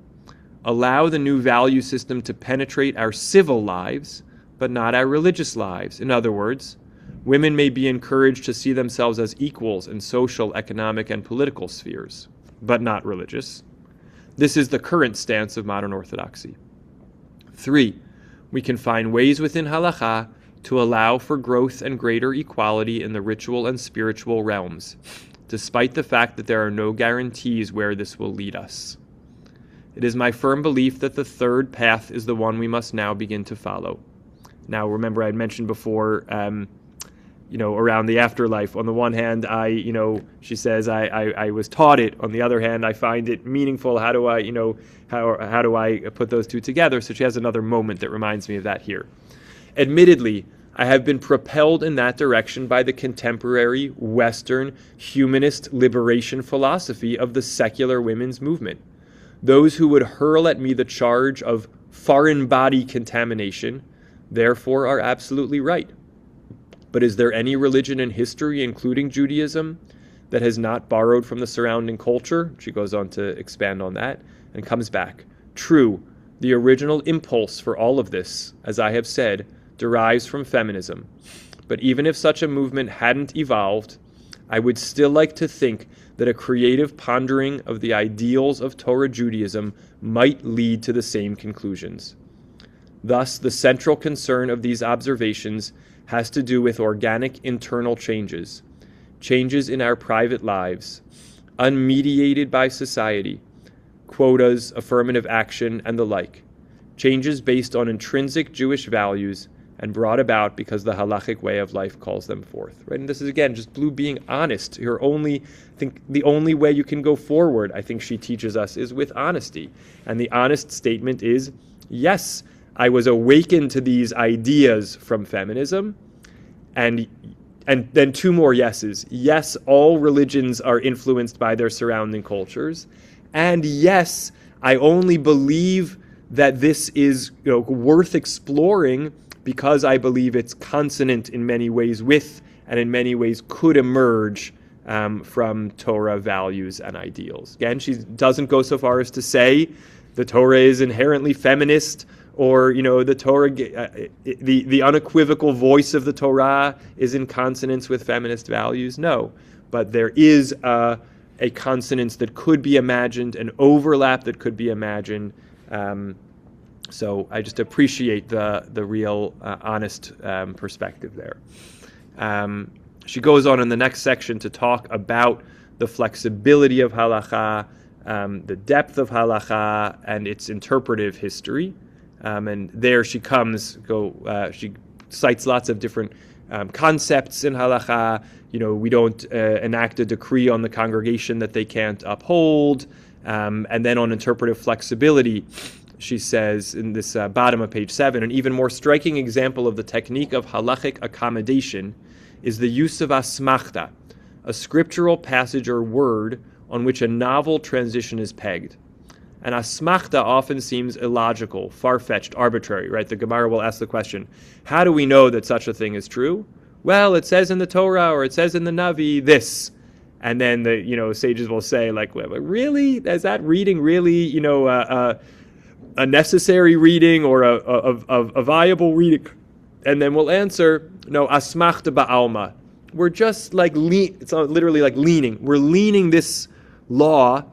Speaker 1: Allow the new value system to penetrate our civil lives, but not our religious lives. In other words, women may be encouraged to see themselves as equals in social, economic, and political spheres, but not religious. This is the current stance of modern orthodoxy. 3. We can find ways within halakha to allow for growth and greater equality in the ritual and spiritual realms, despite the fact that there are no guarantees where this will lead us. It is my firm belief that the third path is the one we must now begin to follow. Now, remember I had mentioned before, around the afterlife. On the one hand, she says, I was taught it. On the other hand, I find it meaningful. How do I, how do I put those two together? So she has another moment that reminds me of that here. Admittedly, I have been propelled in that direction by the contemporary Western humanist liberation philosophy of the secular women's movement. Those who would hurl at me the charge of foreign body contamination, therefore, are absolutely right. But is there any religion in history, including Judaism, that has not borrowed from the surrounding culture? She goes on to expand on that and comes back. True, the original impulse for all of this, as I have said, derives from feminism. But even if such a movement hadn't evolved, I would still like to think that a creative pondering of the ideals of Torah Judaism might lead to the same conclusions. Thus, the central concern of these observations has to do with organic internal changes, changes in our private lives, unmediated by society, quotas, affirmative action, and the like, changes based on intrinsic Jewish values and brought about because the halachic way of life calls them forth. Right? And this is, again, just Blue being honest. I think the only way you can go forward, I think she teaches us, is with honesty. And the honest statement is, yes, I was awakened to these ideas from feminism, and then two more yeses. Yes, all religions are influenced by their surrounding cultures, and yes, I only believe that this is worth exploring because I believe it's consonant in many ways with, and in many ways could emerge from Torah values and ideals. Again, she doesn't go so far as to say the Torah is inherently feminist, or the Torah, the unequivocal voice of the Torah is in consonance with feminist values. No, but there is a consonance that could be imagined, an overlap that could be imagined. So I just appreciate the real honest perspective there. She goes on in the next section to talk about the flexibility of halacha, the depth of halacha, and its interpretive history. And there she she cites lots of different concepts in halacha. We don't enact a decree on the congregation that they can't uphold. And then on interpretive flexibility, she says in this bottom of page 7, an even more striking example of the technique of halachic accommodation is the use of asmachta, a scriptural passage or word on which a novel transition is pegged. And asmachta often seems illogical, far-fetched, arbitrary, right? The Gemara will ask the question, how do we know that such a thing is true? Well, it says in the Torah, or it says in the Navi this. And then the sages will say, like, well, really? Is that reading really, a necessary reading or a viable reading? And then we'll answer, no, asmachta ba'alma. We're just it's literally like leaning. We're leaning this law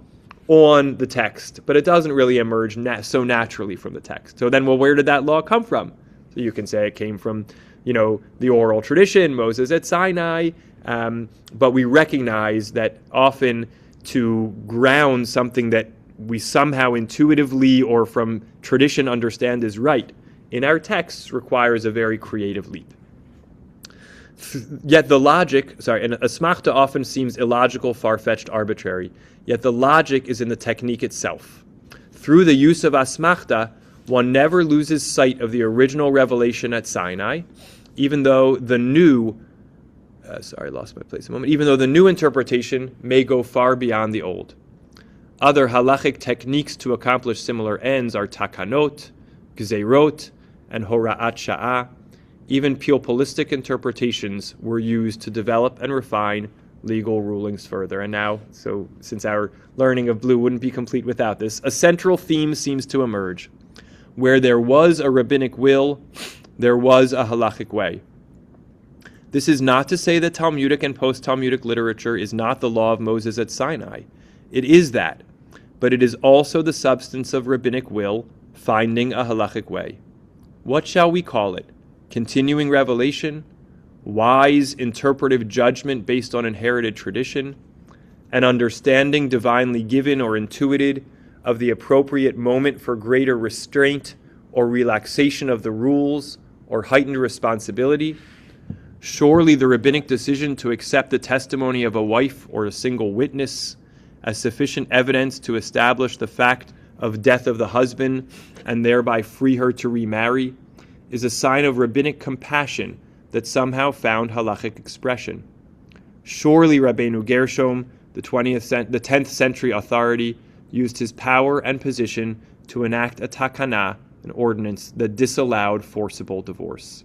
Speaker 1: on the text, but it doesn't really emerge so naturally from the text. So then, well, where did that law come from? So you can say it came from, the oral tradition, Moses at Sinai, but we recognize that often to ground something that we somehow intuitively or from tradition understand is right in our texts requires a very creative leap. Yet the logic, and asmachta often seems illogical, far-fetched, arbitrary, yet the logic is in the technique itself. Through the use of asmachta, one never loses sight of the original revelation at Sinai, even though the new, even though the new interpretation may go far beyond the old. Other halachic techniques to accomplish similar ends are takanot, gzeirot, and hora'at sha'ah. Even pietistic interpretations were used to develop and refine legal rulings further. And now, so since our learning of blue wouldn't be complete without this, a central theme seems to emerge. Where there was a rabbinic will, there was a halachic way. This is not to say that Talmudic and post-Talmudic literature is not the law of Moses at Sinai. It is that, but it is also the substance of rabbinic will, finding a halachic way. What shall we call it? Continuing revelation, wise interpretive judgment based on inherited tradition, an understanding divinely given or intuited of the appropriate moment for greater restraint or relaxation of the rules or heightened responsibility. Surely the rabbinic decision to accept the testimony of a wife or a single witness as sufficient evidence to establish the fact of death of the husband and thereby free her to remarry is a sign of rabbinic compassion that somehow found halachic expression. Surely Rabbeinu Gershom, the 10th century authority, used his power and position to enact a takana, an ordinance that disallowed forcible divorce.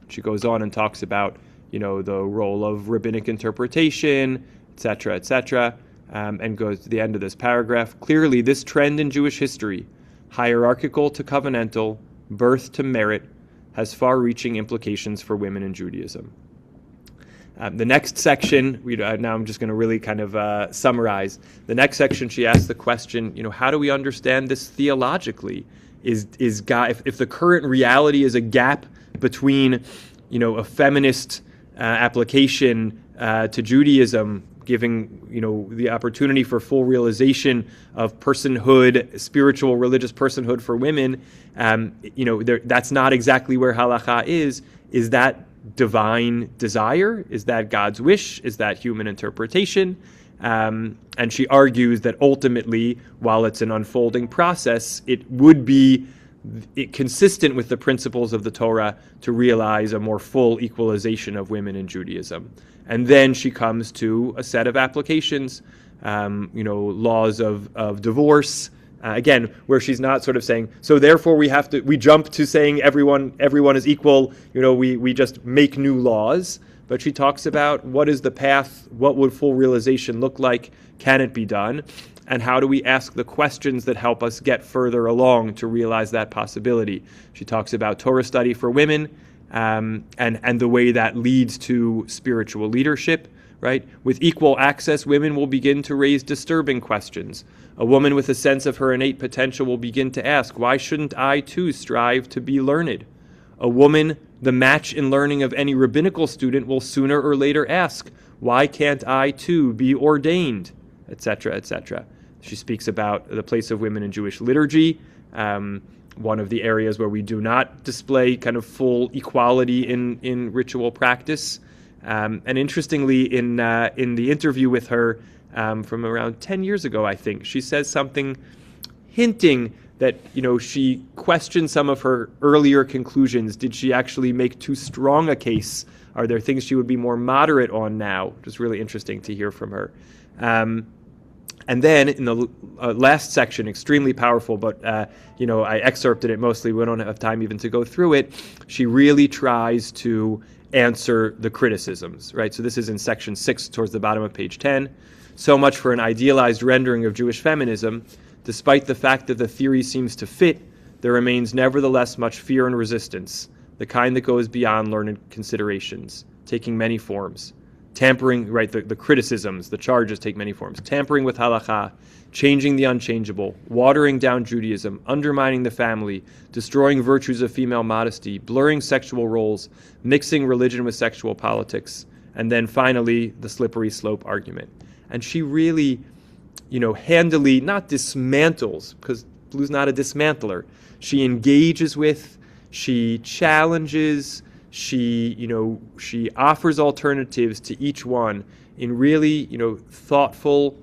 Speaker 1: She goes on and talks about, the role of rabbinic interpretation, etc., and goes to the end of this paragraph. Clearly, this trend in Jewish history, hierarchical to covenantal, birth to merit, has far-reaching implications for women in Judaism. The next section, now I'm just going to really kind of summarize. The next section, she asks the question, how do we understand this theologically? Is God, if the current reality is a gap between, a feminist application to Judaism, giving, the opportunity for full realization of personhood, spiritual, religious personhood for women, that's not exactly where halacha is. Is that divine desire? Is that God's wish? Is that human interpretation? And she argues that ultimately, while it's an unfolding process, it would be consistent with the principles of the Torah to realize a more full equalization of women in Judaism. And then she comes to a set of applications, laws of divorce, again, where she's not sort of saying, so therefore we jump to saying everyone is equal, we just make new laws. but she talks about what is the path, what would full realization look like, can it be done, and how do we ask the questions that help us get further along to realize that possibility. She talks about Torah study for women, and the way that leads to spiritual leadership, right? With equal access, women will begin to raise disturbing questions. A woman with a sense of her innate potential will begin to ask, why shouldn't I too strive to be learned? A woman, the match in learning of any rabbinical student, will sooner or later ask, why can't I too be ordained? Etc., etc. She speaks about the place of women in Jewish liturgy, one of the areas where we do not display kind of full equality in ritual practice. And interestingly, in the interview with her from around 10 years ago, I think, she says something hinting that, she questioned some of her earlier conclusions. Did she actually make too strong a case? Are there things she would be more moderate on now? Which is really interesting to hear from her. And then in the last section, extremely powerful, but I excerpted it mostly. We don't have time even to go through it. She really tries to answer the criticisms, right? So this is in section 6 towards the bottom of page 10. So much for an idealized rendering of Jewish feminism. Despite the fact that the theory seems to fit, there remains nevertheless much fear and resistance, the kind that goes beyond learned considerations, taking many forms. Tampering, right, the criticisms, the charges take many forms. Tampering with halakha, changing the unchangeable, watering down Judaism, undermining the family, destroying virtues of female modesty, blurring sexual roles, mixing religion with sexual politics, and then finally the slippery slope argument. And she really, handily, not dismantles, because Blue's not a dismantler. She engages with, she challenges, she offers alternatives to each one in really, thoughtful,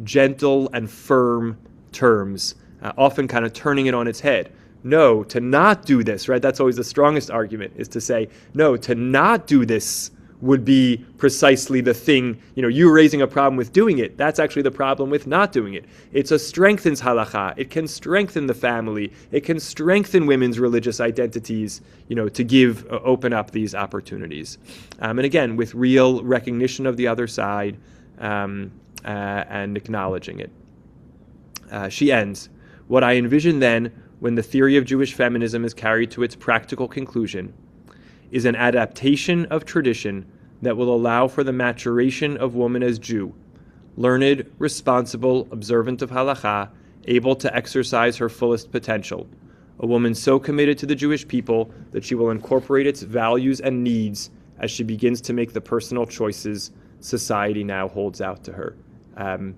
Speaker 1: gentle, and firm terms, often kind of turning it on its head. No, to not do this, right? That's always the strongest argument, is to say, no, to not do this would be precisely the thing, you raising a problem with doing it. That's actually the problem with not doing it. It's a strengthens halakha. It can strengthen the family. It can strengthen women's religious identities, to open up these opportunities. And again, with real recognition of the other side and acknowledging it. She ends, what I envision then, when the theory of Jewish feminism is carried to its practical conclusion, is an adaptation of tradition that will allow for the maturation of woman as Jew, learned, responsible, observant of halakha, able to exercise her fullest potential, a woman so committed to the Jewish people that she will incorporate its values and needs as she begins to make the personal choices society now holds out to her. I'm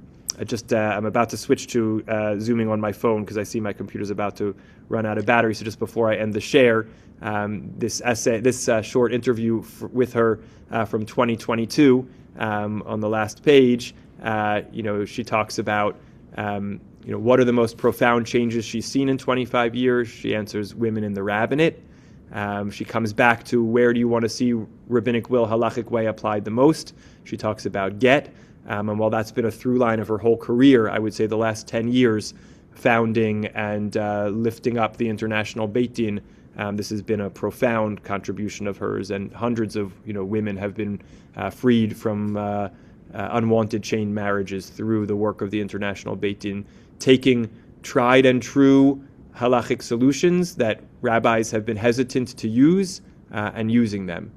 Speaker 1: about to switch to zooming on my phone because I see my computer's about to run out of battery. So just before I end the share, this short interview with her from 2022 on the last page, she talks about what are the most profound changes she's seen in 25 years. She answers women in the rabbinate. She comes back to where do you want to see rabbinic will, halachic way applied the most. She talks about get. And while that's been a through line of her whole career, I would say the last 10 years, founding and lifting up the International Beit Din, this has been a profound contribution of hers, and hundreds of women have been freed from unwanted chain marriages through the work of the International Beit Din, taking tried and true halachic solutions that rabbis have been hesitant to use and using them.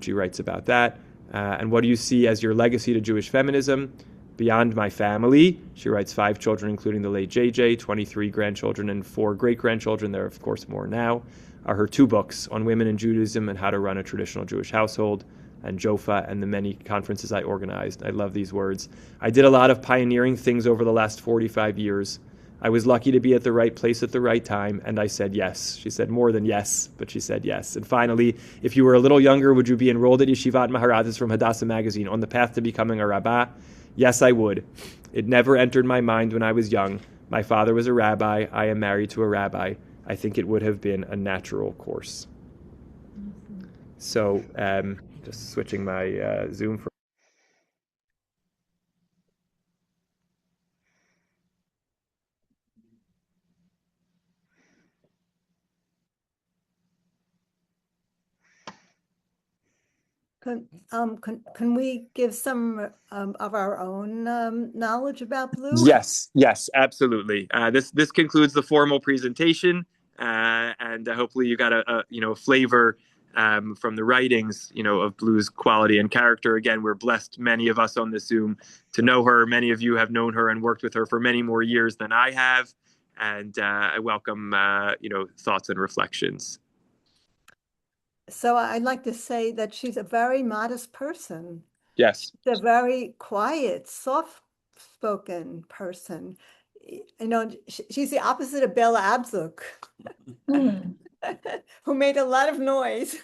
Speaker 1: She writes about that. And what do you see as your legacy to Jewish feminism? Beyond my family, she writes 5 children, including the late JJ, 23 grandchildren, and 4 great-grandchildren. There are, of course, more now. Are her 2 books on women in Judaism and how to run a traditional Jewish household, and Jofa, and the many conferences I organized. I love these words. I did a lot of pioneering things over the last 45 years. I was lucky to be at the right place at the right time, and I said yes. She said more than yes, but she said yes. And finally, if you were a little younger, would you be enrolled at Yeshivat Maharat from Hadassah magazine on the path to becoming a rabbah? Yes, I would. It never entered my mind when I was young. My father was a rabbi. I am married to a rabbi. I think it would have been a natural course. So, just switching my Zoom for
Speaker 2: Can we give some of our own knowledge about blue?
Speaker 1: Yes, yes, absolutely. This concludes the formal presentation, and hopefully you got a flavor from the writings of Blue's quality and character. Again, we're blessed, many of us on the Zoom, to know her. Many of you have known her and worked with her for many more years than I have, and I welcome thoughts and reflections.
Speaker 2: So I'd like to say that she's a very modest person.
Speaker 1: Yes,
Speaker 2: She's a very quiet, soft-spoken person. She's the opposite of Bella Abzug, who made a lot of noise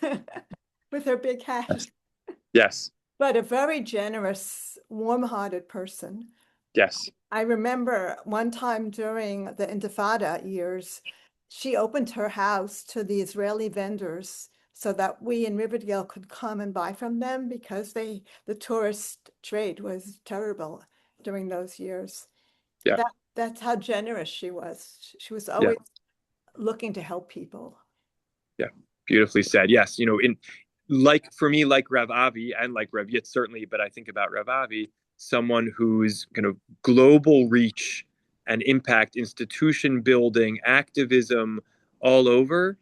Speaker 2: with her big hat,
Speaker 1: yes, yes,
Speaker 2: but a very generous, warm-hearted person.
Speaker 1: yes,
Speaker 2: I remember one time during the Intifada years, she opened her house to the Israeli vendors so that we in Riverdale could come and buy from them because the tourist trade was terrible during those years.
Speaker 1: yeah,
Speaker 2: That's how generous she was. She was
Speaker 1: yeah,
Speaker 2: always looking to help people.
Speaker 1: yeah. Beautifully said. Yes, in like for me, like Rev Avi and like Rev Yitz certainly, but I think about Rev Avi, someone whose kind of global reach and impact, institution building, activism all over,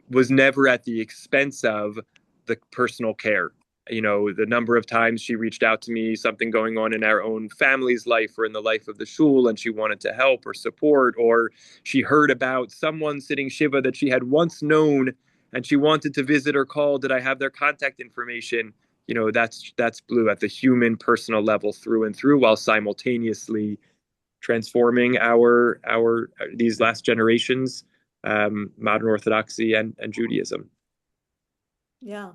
Speaker 1: was never at the expense of the personal care. The number of times she reached out to me, something going on in our own family's life or in the life of the shul, and she wanted to help or support, or she heard about someone sitting Shiva that she had once known and she wanted to visit or call. Did I have their contact information? That's Blue at the human personal level through and through, while simultaneously transforming our these last generations, modern Orthodoxy and Judaism
Speaker 2: Yeah.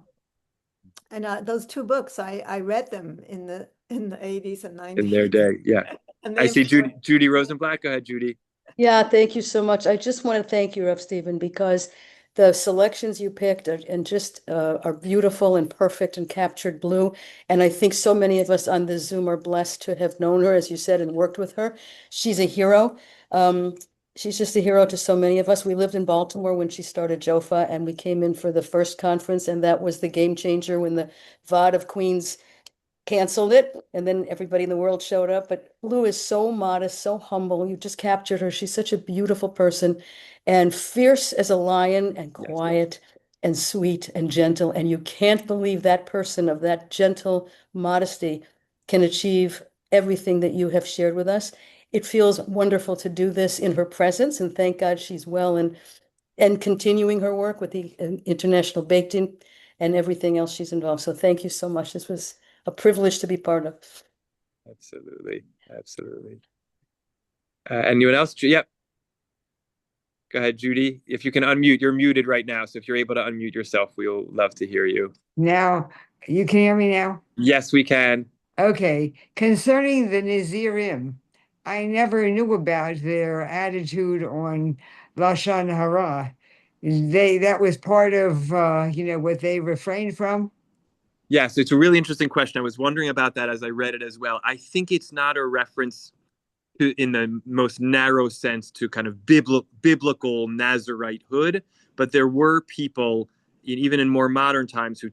Speaker 2: And those two books, I read them in the 80s and
Speaker 1: in their
Speaker 2: 90s.
Speaker 1: day. Yeah.
Speaker 2: And
Speaker 1: I
Speaker 2: they
Speaker 1: see Judy Rosenblatt. Go ahead, Judy.
Speaker 3: Yeah, thank you so much. I just want to thank you, Rev Stephen, because the selections you picked and just are beautiful and perfect and captured Blue. And I think so many of us on this Zoom are blessed to have known her, as you said, and worked with her. She's a hero. Um, she's just a hero to so many of us. We lived in Baltimore when she started JOFA, and we came in for the first conference, and that was the game changer when the VOD of Queens canceled it, and then everybody in the world showed up. But Blue is so modest, so humble. You just captured her. She's such a beautiful person and fierce as a lion and
Speaker 1: Yes.
Speaker 3: quiet and sweet and gentle. And you can't believe that person of that gentle modesty can achieve everything that you have shared with us. It feels wonderful to do this in her presence, and thank God she's well and continuing her work with the International Baked In and everything else she's involved. So thank you so much. This was a privilege to be part of.
Speaker 1: Absolutely. Absolutely. Anyone else? Yep. Go ahead, Judy. If you can unmute, you're muted right now. So if you're able to unmute yourself, we'll love to hear you.
Speaker 4: Now, you can hear me now?
Speaker 1: Yes, we can.
Speaker 4: Okay. Concerning the Nazirim, I never knew about their attitude on Lashon Hara. That was part of what they refrained from.
Speaker 1: Yes, it's a really interesting question. I was wondering about that as I read it as well. I think it's not a reference in the most narrow sense to kind of biblical Nazaritehood, but there were people even in more modern times who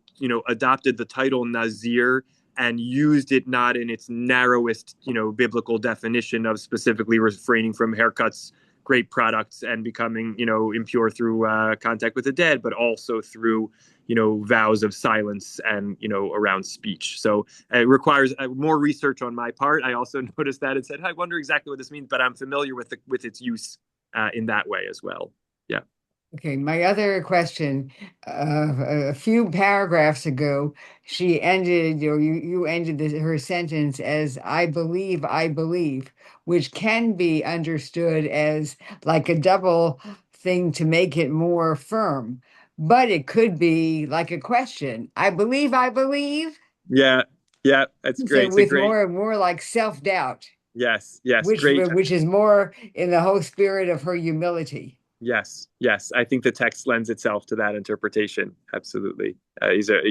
Speaker 1: adopted the title Nazir and used it not in its narrowest biblical definition of specifically refraining from haircuts, grape products, and becoming impure through contact with the dead, but also through vows of silence and around speech. So it requires more research on my part. I also noticed that and said, I wonder exactly what this means, but I'm familiar with its use in that way as well. Yeah.
Speaker 4: Okay, my other question, a few paragraphs ago, she ended, or you ended her sentence as I believe, which can be understood as like a double thing to make it more firm, but it could be like a question. I believe.
Speaker 1: Yeah. Yeah. That's
Speaker 4: So
Speaker 1: great. It's a
Speaker 4: with
Speaker 1: great,
Speaker 4: more like self-doubt,
Speaker 1: yes. Yes.
Speaker 4: which
Speaker 1: Great.
Speaker 4: which is more in the whole spirit of her humility.
Speaker 1: Yes, yes. I think the text lends itself to that interpretation. Absolutely. Is a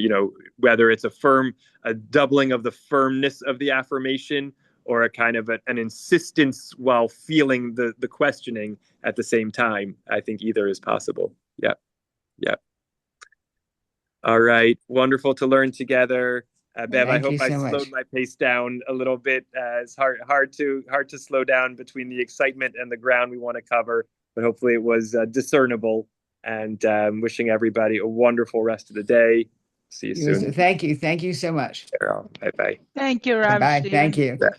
Speaker 1: whether it's a doubling of the firmness of the affirmation, or a kind of an insistence while feeling the questioning at the same time. I think either is possible. Yeah, yeah. All right. Wonderful to learn together. Bev, I
Speaker 4: Thank
Speaker 1: hope
Speaker 4: you
Speaker 1: I
Speaker 4: so
Speaker 1: slowed
Speaker 4: much.
Speaker 1: my pace down a little bit. It's hard to slow down between the excitement and the ground we want to cover, but hopefully it was discernible. And wishing everybody a wonderful rest of the day. See you soon.
Speaker 4: Thank you. Thank you so much.
Speaker 1: Bye bye.
Speaker 5: Thank you, Rob
Speaker 4: Bye. Thank
Speaker 5: Stephen.
Speaker 4: you.